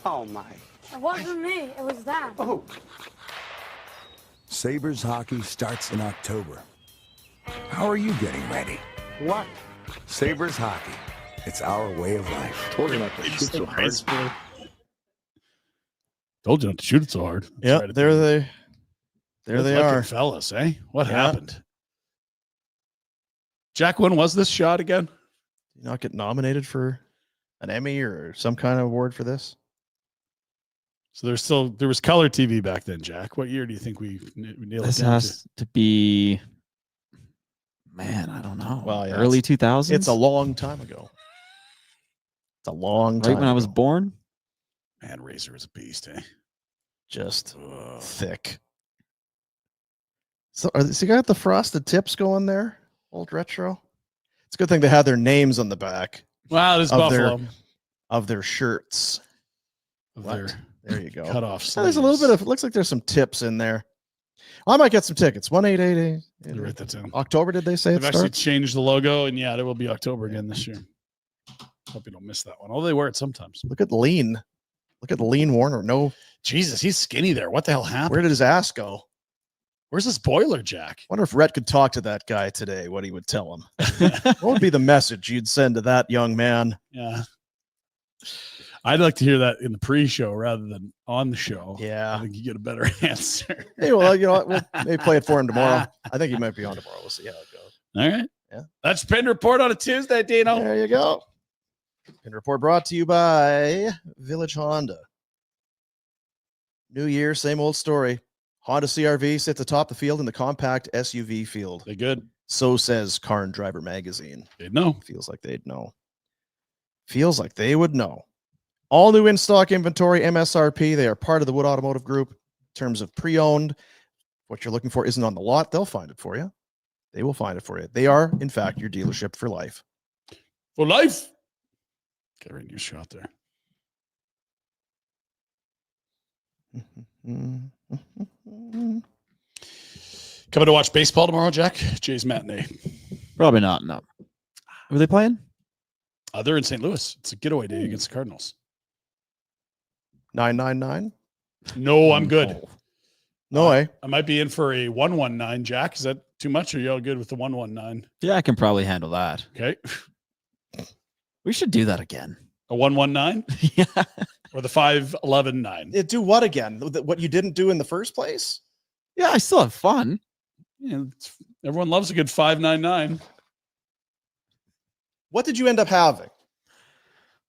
Oh, my. It wasn't me. It was that. Oh. Sabres hockey starts in October. How are you getting ready? What? Sabres hockey. It's our way of life. Told you not to shoot so hard. Told you not to shoot it so hard. That's Yeah, right. there they Lucky are. fellas, eh? What Yeah. happened? Jack, when was this shot again? Did you not get nominated for an Emmy or some kind of award for this? So there was color TV back then, Jack. What year do you think we nailed This it down has to be, man, I don't know. Well, yeah, Early 2000s? It's a long time ago. It's a long time Right when I was ago. born? Man, Razor is a beast, eh? Just thick. So, has he got the frosted tips going there? Old retro. It's a good thing they had their names on the back. Wow, this of Buffalo. of their shirts. Of What? their There you go. cut off Oh, there's a little bit of. It looks like there's some tips in there. I might get some tickets. 1-888. Write that down. October, did they say it They've actually starts? changed the logo, and yeah, it will be October again this year. Hope you don't miss that one. Although they wear it sometimes. Look at Lean. Look at Lean Warner. No, Jesus, he's skinny there. What the hell happened? where did his ass go? Where's this boiler, Jack? Wonder if Rhett could talk to that guy today, what he would tell him. What would be the message you'd send to that young man? Yeah. I'd like to hear that in the pre-show rather than on the show. Yeah. I think you get a better answer. Hey, well, you know what? We'll maybe play it for him tomorrow. I think he might be on tomorrow. We'll see how it goes. All right. Yeah. That's Pinder Report on a Tuesday, Dino. There you go. Pinder Report brought to you by Village Honda. New year, same old story. Honda CRV sits atop the field in the compact SUV field. They good. So says Car and Driver magazine. They'd know. Feels like they'd know. Feels like they would know. All new in-stock inventory, MSRP. They are part of the Wood Automotive Group. In terms of pre-owned, what you're looking for isn't on the lot. They'll find it for you. They will find it for you. They are, in fact, your dealership for life. For life. Get right in your shot there. Coming to watch baseball tomorrow, Jack? Jay's matinee. Probably not, no. Were they playing? They're in St. Louis. It's a getaway day against the Cardinals. 999? No, I'm good. No way. I might be in for a 119, Jack. Is that too much? Or are you all good with the 119? Yeah, I can probably handle that. Okay. We should do that again. A 119? Yeah. Or the 511-9? Do what again? What you didn't do in the first place? Yeah, I still have fun. Yeah, everyone loves a good 599. What did you end up having?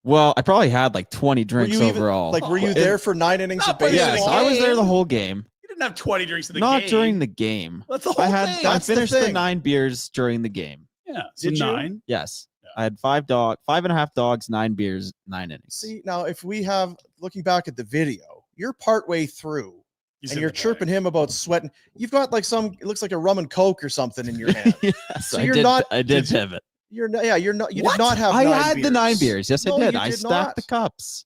Well, I probably had like 20 drinks overall. Were you there for 9 innings of baseball? Yes, I was there the whole game. You didn't have 20 drinks in the Not game. during the game. That's the whole thing. I finished the 9 beers during the game. Yeah. So Did you? 9. Yes. I had 5.5 dogs, 9 beers, 9 innings. See, now if we have, looking back at the video, you're partway through and you're chirping him about sweating. You've got like it looks like a rum and Coke or something in your hand. Yes, So I you're did, not- I did pivot. You're not, yeah, you're not, you What? did not have I 9 had beers. the 9 beers. Yes, No, I did. you I did stacked not. the cups.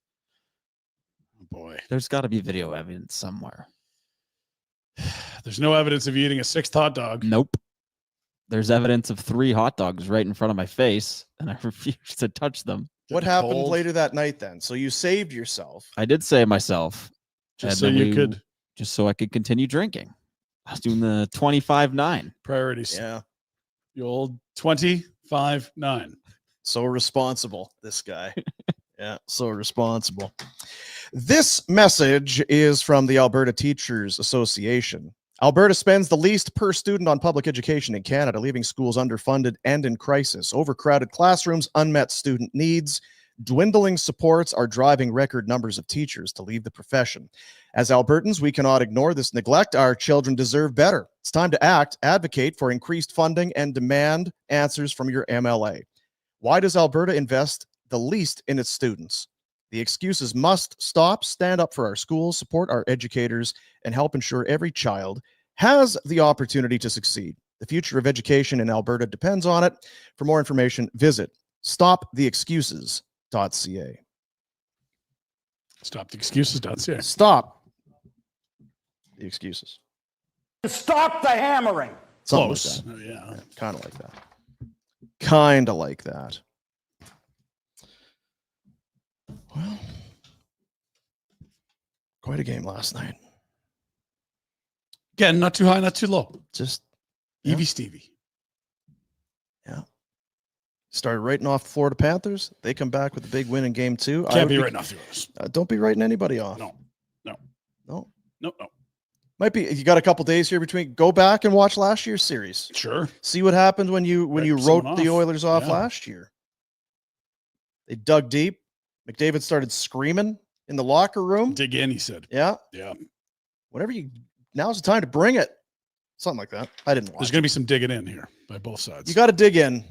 Oh, boy. There's got to be video evidence somewhere. There's no evidence of you eating a 6th hot dog. Nope. There's evidence of 3 hot dogs right in front of my face, and I refused to touch them. What happened later that night then? So you saved yourself. I did save myself. Just and so then you could. Just so I could continue drinking. I was doing the 25-9. Priorities. Yeah. The old 25-9. So responsible, this guy. Yeah, so responsible. This message is from the Alberta Teachers Association. Alberta spends the least per student on public education in Canada, leaving schools underfunded and in crisis. Overcrowded classrooms, unmet student needs, dwindling supports are driving record numbers of teachers to leave the profession. As Albertans, we cannot ignore this neglect. Our children deserve better. It's time to act, advocate for increased funding, and demand answers from your MLA. Why does Alberta invest the least in its students? The excuses must stop. Stand up for our schools, support our educators, and help ensure every child has the opportunity to succeed. The future of education in Alberta depends on it. For more information, visit stoptheexcuses.ca. Stoptheexcuses.ca. Stop the excuses. Stop the hammering. Close. Like yeah. Kind of like that. Kind of like that. Well, quite a game last night. Again, not too high, not too low. Just Evie Stevie. Yeah. Started writing off the Florida Panthers. They come back with a big win in game 2. Can't be writing off the Oilers. Don't be writing anybody off. No. Might be. You got a couple days here between. Go back and watch last year's series. Sure. See what happened when you wrote the Oilers off Yeah. last year. They dug deep. McDavid started screaming in the locker room. Dig in, he said. Yeah. Yeah. Now's the time to bring it. Something like that. I didn't watch. There's going to be some digging in here by both sides. You got to dig in.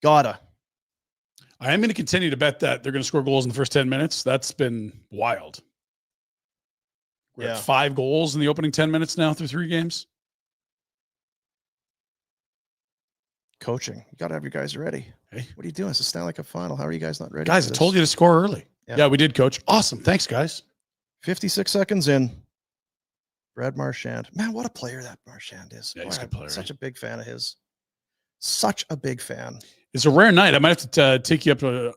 Gotta. I am going to continue to bet that they're going to score goals in the first 10 minutes. That's been wild. We're at 5 goals in the opening 10 minutes now through 3 games. Coaching. You got to have your guys ready. Hey. What are you doing? It's a Stanley Cup final. How are you guys not ready? Guys, I told you to score early. Yeah, we did, Coach. Awesome. Thanks, guys. 56 seconds in. Brad Marchand. Man, what a player that Marchand is. Yeah, he's a good player. Such a big fan of his. Such a big fan. It's a rare night. I might have to take you to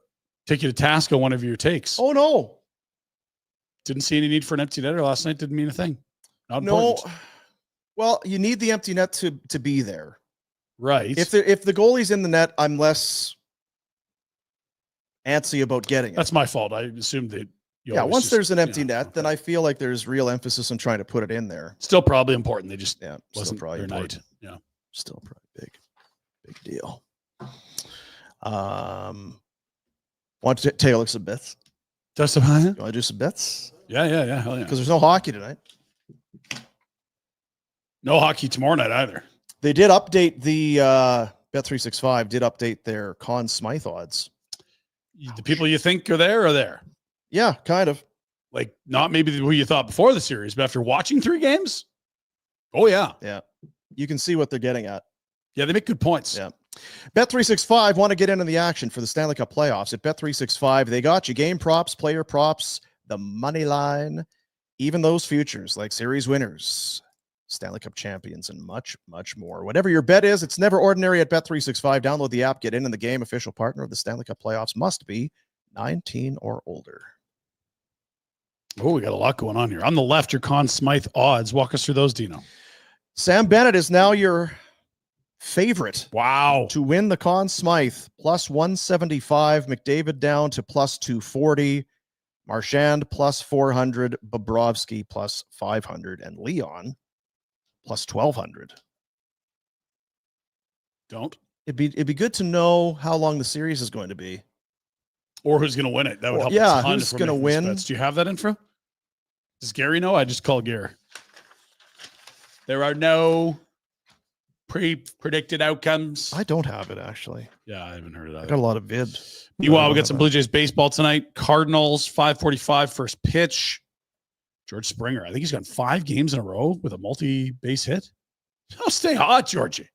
task on one of your takes. Oh, no. Didn't see any need for an empty netter last night. Didn't mean a thing. Not important. No. Well, you need the empty net to be there. Right. If the goalie's in the net, I'm less antsy about getting it. That's my fault. I assumed that. Once there's an empty net, then I feel like there's real emphasis on trying to put it in there. Still probably important. They just wasn't probably their important. night. Yeah. Still probably big deal. Want to take a look at some bets? Just some high? You want to do some bets? Yeah. Hell yeah. Because there's no hockey tonight. No hockey tomorrow night either. They did update the Bet365 did update their Conn Smythe odds. The people you think are there. Yeah, kind of. Like not maybe who you thought before the series, but after watching 3 games. Oh yeah. Yeah. You can see what they're getting at. Yeah, they make good points. Yeah. Bet365 want to get into the action for the Stanley Cup playoffs. At Bet365, they got you game props, player props, the money line, even those futures like series winners, Stanley Cup champions, and much, much more. Whatever your bet is, it's never ordinary at Bet365. Download the app, get in the game. Official partner of the Stanley Cup playoffs must be 19 or older. Oh, we got a lot going on here. On the left, your Conn Smythe odds. Walk us through those, Dino. Sam Bennett is now your favorite. Wow. To win the Conn Smythe, plus 175. McDavid down to plus 240. Marchand plus 400. Bobrovsky plus 500. And Leon plus 1,200. It'd be good to know how long the series is going to be. Or who's going to win it. That would help. Yeah, who's going to win? Bets. Do you have that info? Does Gary know? I just called Gary. There are no predicted outcomes. I don't have it, actually. Yeah, I haven't heard of that. I got a lot of vid. Meanwhile, we got some Blue Jays baseball tonight. Cardinals, 5:45 first pitch. George Springer. I think he's gone 5 games in a row with a multi-base hit. Oh, stay hot, Georgie.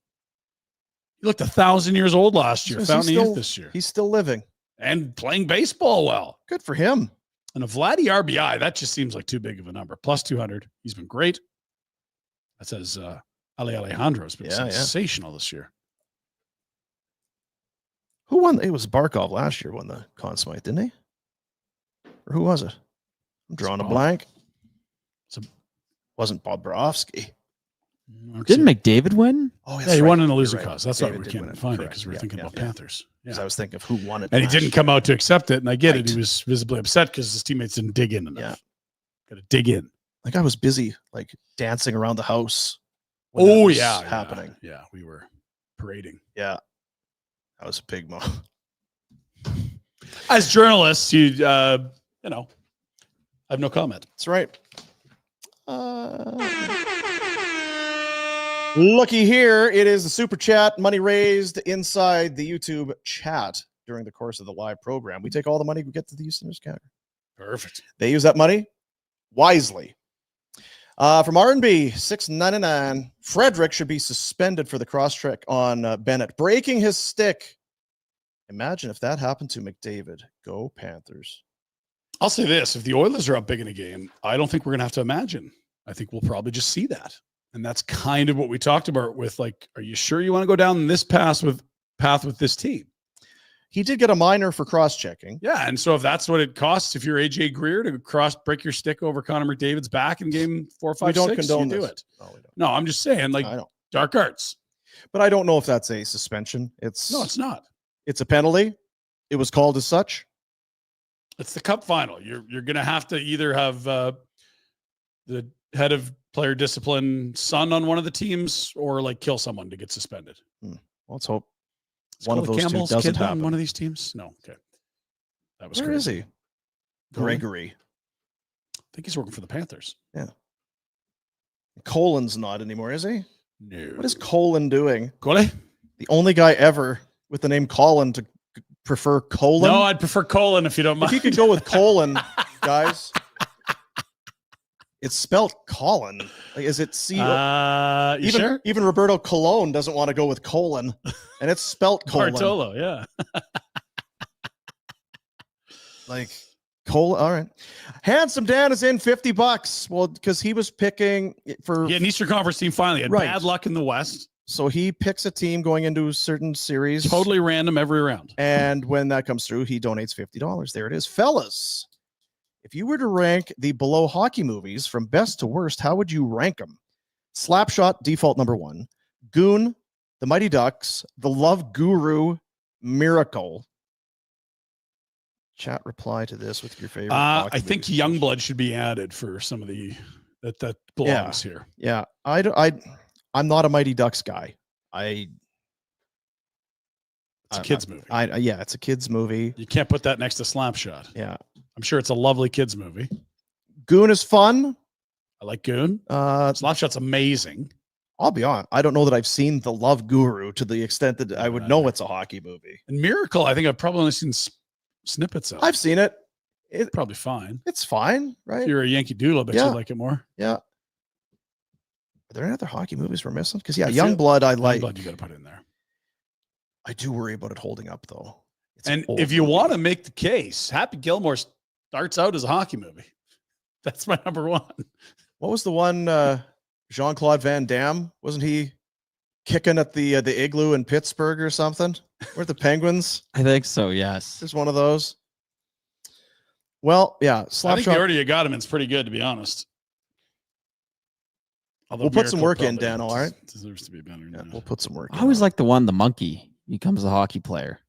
He looked 1,000 years old last year. Fountain of Youth this year. He's still living. And playing baseball well. Good for him. And a Vladdy RBI, that just seems like too big of a number. Plus 200. He's been great. That says Ali Alejandro's been sensational this year. Who won? It was Barkov last year won the Conn Smythe, didn't he? Or who was it? I'm drawing a blank. Wasn't Bobrovsky. Didn't McDavid win? Oh, yeah, he won in the losing cause. That's why we can't find it because we're thinking about Panthers. Because I was thinking of who won it. And he didn't come out to accept it. And I get it. He was visibly upset because his teammates didn't dig in enough. Yeah. Got to dig in. Like I was busy, like dancing around the house. when that was happening. Yeah, we were parading. Yeah, that was a big moment. As journalists, you know, I have no comment. That's right. Looky here, it is the super chat money raised inside the YouTube chat during the course of the live program. We take all the money we get to the Houston News Counter. Perfect. They use that money wisely. From R&B, $6.99. Frederick should be suspended for the cross-check on Bennett, breaking his stick. Imagine if that happened to McDavid. Go Panthers. I'll say this. If the Oilers are up big in a game, I don't think we're going to have to imagine. I think we'll probably just see that. And that's kind of what we talked about with, like, are you sure you want to go down this path with this team? He did get a minor for cross-checking. Yeah, and so if that's what it costs, if you're AJ Greer to break your stick over Connor McDavid's back in game 4, 5, 6, condone you do this. it. No, I'm just saying, like, dark arts. But I don't know if that's a suspension. No, it's not. It's a penalty. It was called as such. It's the Cup final. You're going to have to either have the head of player discipline son on one of the teams, or like kill someone to get suspended. Well, let's hope Is one of Colin those Campbell's two doesn't kid on happen. one of these teams? No. Okay. That was Where is he? Gregory. I think he's working for the Panthers. Yeah. Colin's not anymore, is he? No. What is Colin doing? Cole? The only guy ever with the name Colin to prefer Colin. No, I'd prefer Colin if you don't mind. If you could go with Colin, guys. It's spelled Colin. Like, is it C? You sure? Even Roberto Colon doesn't want to go with Colin, and it's spelled Colin. Bartolo, yeah. Like Colin. All right. Handsome Dan is in $50. Well, because he was picking for an Eastern Conference team finally had bad luck in the West. So he picks a team going into a certain series. Totally random every round. And when that comes through, he donates $50. There it is. Fellas, if you were to rank the below hockey movies from best to worst, how would you rank them? Slapshot, default number 1. Goon, The Mighty Ducks, The Love Guru, Miracle. Chat reply to this with your favorite. I think Youngblood should be added for some of the that belongs here. Yeah, I'm not a Mighty Ducks guy. It's a kids movie. Yeah, it's a kids movie. You can't put that next to Slapshot. Yeah, I'm sure it's a lovely kids movie. Goon is fun. I like Goon. Slapshot's amazing. I'll be honest. I don't know that I've seen The Love Guru to the extent that I would know it's a hockey movie. And Miracle, I think I've probably only seen snippets of. I've seen it. Probably fine. It's fine, right? If you're a Yankee Doodle, I bet you like it more. Yeah. Are there any other hockey movies we're missing? Because Youngblood, I like. Youngblood, you got to put in there. I do worry about it holding up, though. It's and if you want to make the case, Happy Gilmore starts out as a hockey movie. That's my number 1. What was the one? Jean-Claude Van Damme, wasn't he kicking at the igloo in Pittsburgh or something? Weren't the Penguins? I think so. Yes. There's one of those. Well, yeah. I think the order you got him in is pretty good, to be honest. We'll put some work in, Dan. All right. Deserves to be better. Yeah, we'll put some work. I always like the one, the monkey becomes a hockey player.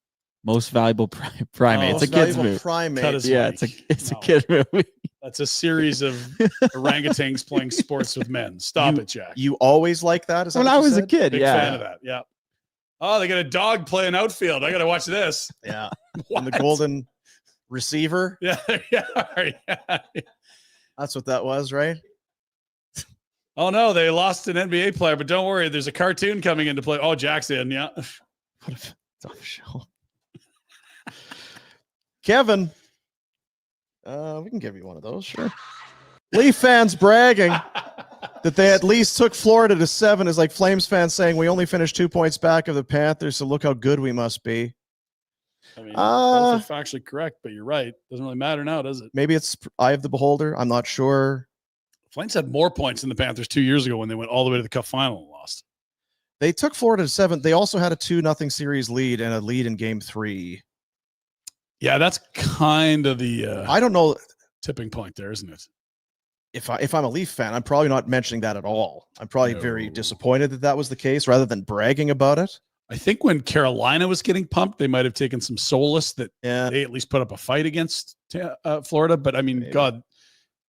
Most valuable primate. It's a kid's movie. Primate. Yeah, it's a kid movie. That's a series of orangutans playing sports with men. Stop it, Jack. You always like that? Is that when what I you was said? a kid, Big fan of that. Yeah. Oh, they got a dog playing outfield. I got to watch this. Yeah. And the golden receiver. Yeah. Yeah. That's what that was, right? Oh no, they lost an NBA player, but don't worry, there's a cartoon coming into play. Oh, Jack's in, yeah. What a tough show. Kevin, we can give you one of those, sure. Leaf fans bragging that they at least took Florida to 7 is like Flames fans saying we only finished 2 points back of the Panthers, so look how good we must be. I mean, both are factually correct, but you're right. Doesn't really matter now, does it? Maybe it's eye of the beholder. I'm not sure. Flames had more points than the Panthers 2 years ago when they went all the way to the Cup final and lost. They took Florida to 7. They also had a 2-0 series lead and a lead in game 3. Yeah, that's kind of the I don't know tipping point there, isn't it? If I'm a Leaf fan, I'm probably not mentioning that at all. I'm probably very disappointed that was the case rather than bragging about it. I think when Carolina was getting pumped, they might have taken some solace that they at least put up a fight against Florida. But I mean, God,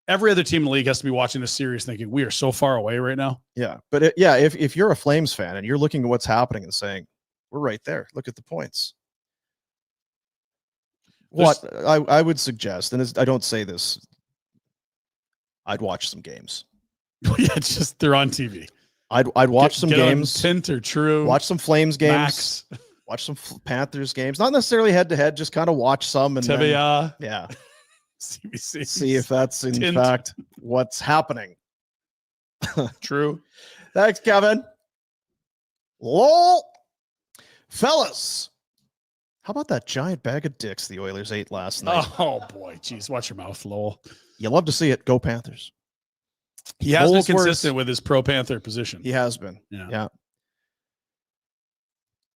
every other team in the league has to be watching this series thinking we are so far away right now. Yeah. But if you're a Flames fan and you're looking at what's happening and saying, we're right there, look at the points. What I would suggest, and I don't say this, I'd watch some games. Yeah, it's just they're on TV. I'd watch some games. Tint or True. Watch some Flames games. Max. Watch some Panthers games. Not necessarily head to head, just kind of watch some and then, yeah. CBC. See if that's in fact what's happening. True. Thanks, Kevin. Lol. Fellas, how about that giant bag of dicks the Oilers ate last night? Oh, boy. Jeez, watch your mouth, Lowell. You love to see it. Go Panthers. He has been consistent with his pro-Panther position. He has been. Yeah.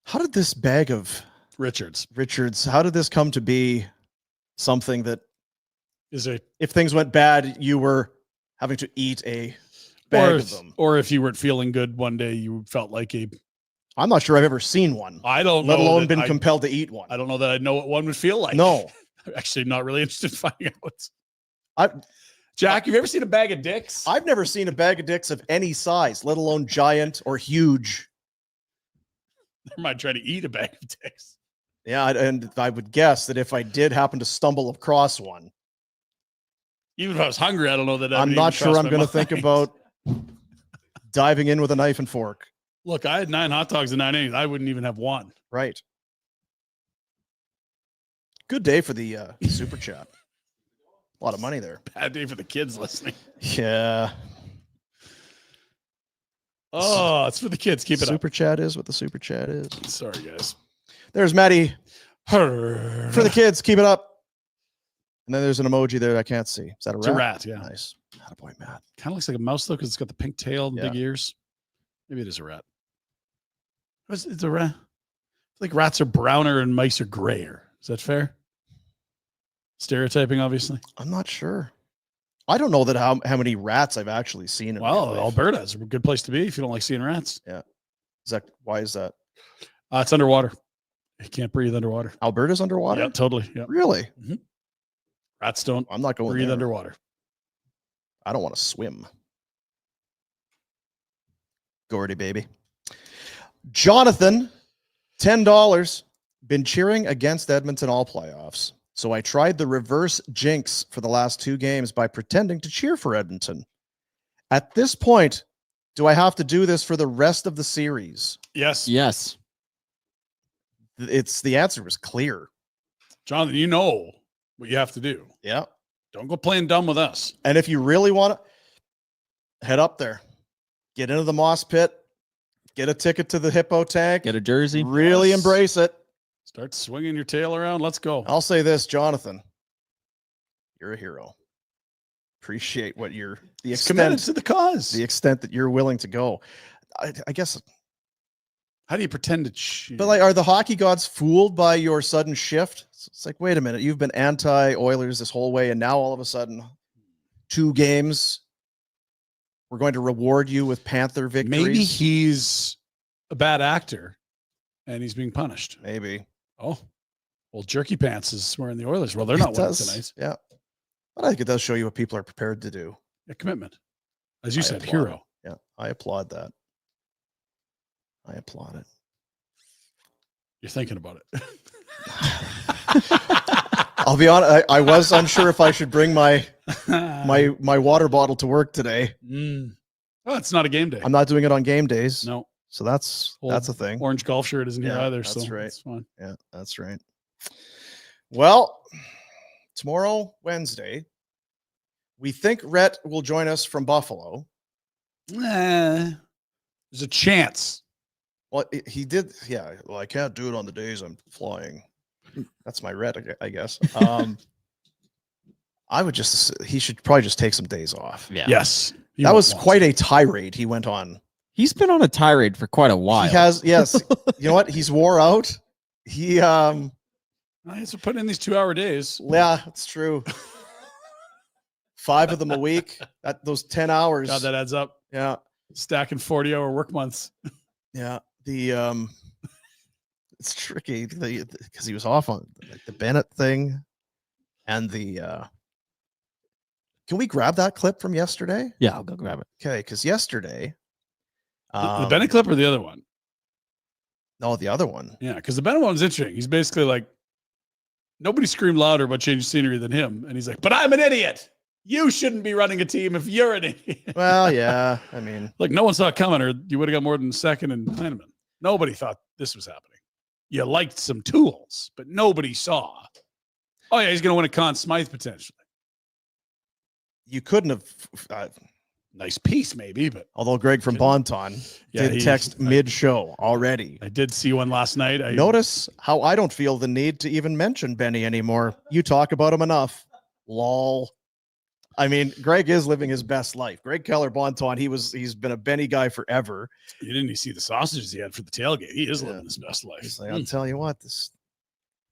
How did this bag of Richards, how did this come to be something that if things went bad, you were having to eat a bag of them? Or if you weren't feeling good one day, you felt like I'm not sure I've ever seen one. I don't know. Let alone been compelled to eat one. I don't know that I know what one would feel like. No. I'm actually not really interested in finding out. Jack, have you ever seen a bag of dicks? I've never seen a bag of dicks of any size, let alone giant or huge. I might try to eat a bag of dicks. Yeah, and I would guess that if I did happen to stumble across one, even if I was hungry, I don't know that I'm not sure I'm going to think about diving in with a knife and fork. Look, I had 9 hot dogs and 9 innings. I wouldn't even have one. Right. Good day for the super chat. A lot of money there. Bad day for the kids listening. Yeah. Oh, it's for the kids. Keep it Super chat is what the super chat is. Sorry, guys. There's Maddie. For the kids, keep it up. And then there's an emoji there I can't see. Is that a rat? It's a rat, yeah. Nice. Attaboy, Matt. Kind of looks like a mouse, though, because it's got the pink tail and big ears. Maybe it is a rat. It's a rat. I think rats are browner and mice are grayer. Is that fair? Stereotyping, obviously. I'm not sure. I don't know that how many rats I've actually seen. Well, Alberta is a good place to be if you don't like seeing rats. Yeah. Why is that? It's underwater. You can't breathe underwater. Alberta's underwater? Yeah, totally. Yeah. Really? Mm-hmm. Rats don't. I'm not going breathe there. Underwater. I don't want to swim. Gordy, baby. Jonathan, $10. Been cheering against Edmonton all playoffs. So I tried the reverse jinx for the last 2 games by pretending to cheer for Edmonton. At this point, do I have to do this for the rest of the series? Yes. Yes. The answer was clear. Jonathan, you know what you have to do. Yeah. Don't go playing dumb with us. And if you really want to, head up there. Get into the moss pit. Get a ticket to the Hippo tank. Get a jersey. Really embrace it. Start swinging your tail around. Let's go. I'll say this, Jonathan. You're a hero. Appreciate what you're the extent committed to the cause. The extent that you're willing to go. I guess. How do you pretend to cheat? But are the hockey gods fooled by your sudden shift? It's like, wait a minute, you've been anti-Oilers this whole way, and now all of a sudden, 2 games, we're going to reward you with Panther victories. Maybe he's a bad actor, and he's being punished. Maybe. Oh, well, Jerky Pants is wearing the Oilers. Well, they're not winning tonight. Yeah. But I think it does show you what people are prepared to do. A commitment. As you said, hero. Yeah, I applaud that. I applaud it. You're thinking about it. I'll be honest. I was unsure if I should bring my water bottle to work today. Oh, it's not a game day. I'm not doing it on game days. No. So that's a thing. Orange golf shirt isn't here either. That's so right. That's fine. Yeah, that's right. Well, tomorrow, Wednesday, we think Rhett will join us from Buffalo. There's a chance. Well, he did. Yeah. Well, I can't do it on the days I'm flying. That's my Rhett, I guess. I would he should probably just take some days off. Yeah. Yes. That was quite a tirade he went on. He's been on a tirade for quite a while. He has, yes. You know what? He's wore out. He He's putting in these 2-hour days. Yeah, it's true. 5 of them a week. Those 10 hours. God, that adds up. Yeah. Stacking 40-hour work months. Yeah. It's tricky because he was off on the Bennett thing and the Can we grab that clip from yesterday? Yeah, I'll go grab it. Okay, because yesterday, The Bennett clip or the other one? No, the other one. Yeah, because the Bennett one's interesting. He's basically like, nobody screamed louder about changing scenery than him. And he's like, but I'm an idiot. You shouldn't be running a team if you're an idiot. Well, yeah. I mean, like no one saw it coming, or you would have got more than a second and Heineman. Nobody thought this was happening. You liked some tools, but nobody saw. Oh, yeah, he's going to win a Conn Smythe potentially. You couldn't have. Nice piece, maybe, but although Greg from Bonton did text mid-show already. I did see one last night. Notice how I don't feel the need to even mention Benny anymore. You talk about him enough. Lol. I mean, Greg is living his best life. Greg Keller Bonton, he's been a Benny guy forever. You didn't see the sausages he had for the tailgate. He is living his best life. He's like, I'll tell you what, this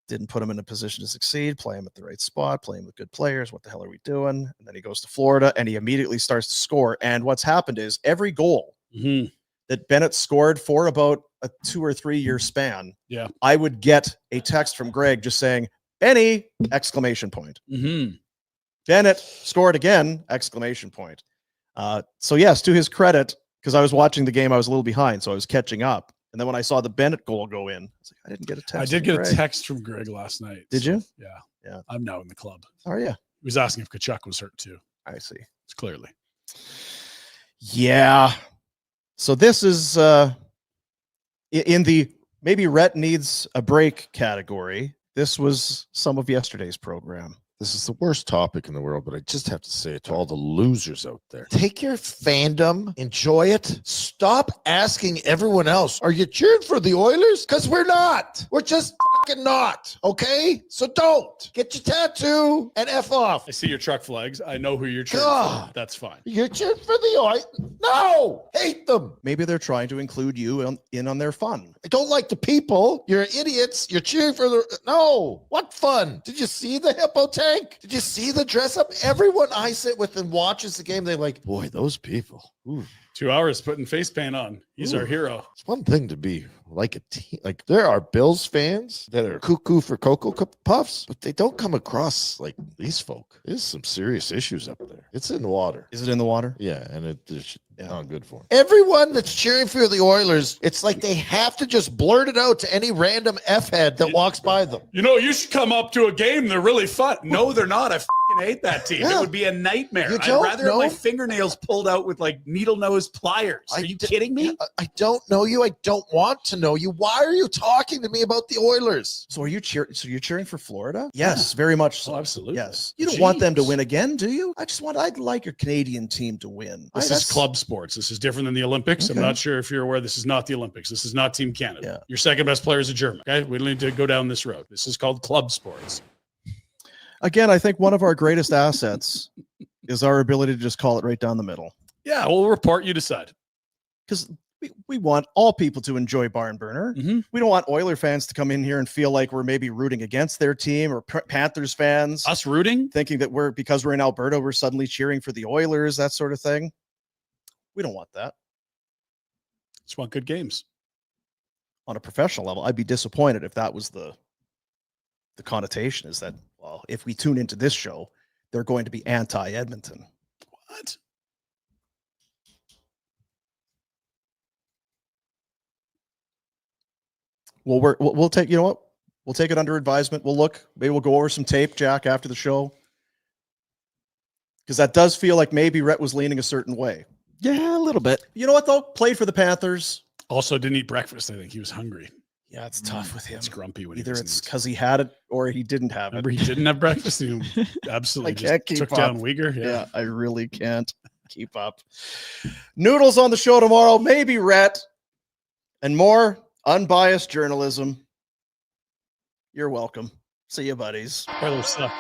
didn't put him in a position to succeed, play him at the right spot, play him with good players. What the hell are we doing? And then he goes to Florida and he immediately starts to score. And what's happened is every goal that Bennett scored for about a 2 or 3 year span, I would get a text from Greg just saying, Benny, exclamation point. Bennett scored again, exclamation point. So yes, to his credit, because I was watching the game, I was a little behind, so I was catching up. And then when I saw the Bennett goal go in, I was like, I didn't get a text. I did get a text from Greg last night. Did you? Yeah. I'm now in the club. How are you? He was asking if Kachuk was hurt too. I see. It's clearly. Yeah. So this is in the maybe Rhett needs a break category. This was some of yesterday's program. This is the worst topic in the world, but I just have to say it to all the losers out there. Take your fandom, enjoy it. Stop asking everyone else, are you cheering for the Oilers? Because we're not. We're just fucking not. Okay? So don't. Get your tattoo and F off. I see your truck flags. I know who you're cheering for. That's fine. You're cheering for the Oilers? No! Hate them. Maybe they're trying to include you in on their fun. I don't like the people. You're idiots. You're cheering for the... No. What fun? Did you see the hippo tank? Did you see the dress up? Everyone I sit with and watches the game, they're like, boy, those people. Ooh. 2 hours putting face paint on. He's our hero. It's one thing to be like a team. Like there are Bills fans that are cuckoo for Cocoa Puffs, but they don't come across like these folk. There's some serious issues up there. It's in the water. Is it in the water? Yeah, and it's not good for them. Everyone that's cheering for the Oilers, it's like they have to just blurt it out to any random F-head that walks by them. You know, you should come up to a game. They're really fun. No, they're not. I fucking hate that team. Yeah. It would be a nightmare. I'd don't rather know. have my fingernails pulled out with like needle nose pliers. Are you kidding me? I don't know you. I don't want to know you. Why are you talking to me about the Oilers? So are you cheering? So you're cheering for Florida? Yes, very much so. Oh, absolutely. Yes. You don't want them to win again, do you? I'd like your Canadian team to win. This is club sports. This is different than the Olympics. I'm not sure if you're aware. This is not the Olympics. This is not Team Canada. Your second best player is a German. Okay, we don't need to go down this road. This is called club sports. Again, I think one of our greatest assets is our ability to just call it right down the middle. Yeah, we'll report. You decide. Because we want all people to enjoy Barn Burner. We don't want Oiler fans to come in here and feel like we're maybe rooting against their team, or Panthers fans. Us rooting? Thinking that because we're in Alberta, we're suddenly cheering for the Oilers, that sort of thing. We don't want that. Just want good games. On a professional level, I'd be disappointed if that was the connotation, is that, well, if we tune into this show, they're going to be anti-Edmonton. What? Well, we'll take, you know what? We'll take it under advisement. We'll look. Maybe we'll go over some tape, Jack, after the show. Because that does feel like maybe Rhett was leaning a certain way. Yeah, a little bit. You know what, though? Played for the Panthers. Also didn't eat breakfast. I think he was hungry. Yeah, it's tough with him. It's grumpy when either it's because he had it or he didn't have Remember, it. he didn't have breakfast. He absolutely just took down Uyghur. Yeah, I really can't keep up. Noodles on the show tomorrow. Maybe Rhett and more unbiased journalism. You're welcome. See you, buddies. Oilers suck.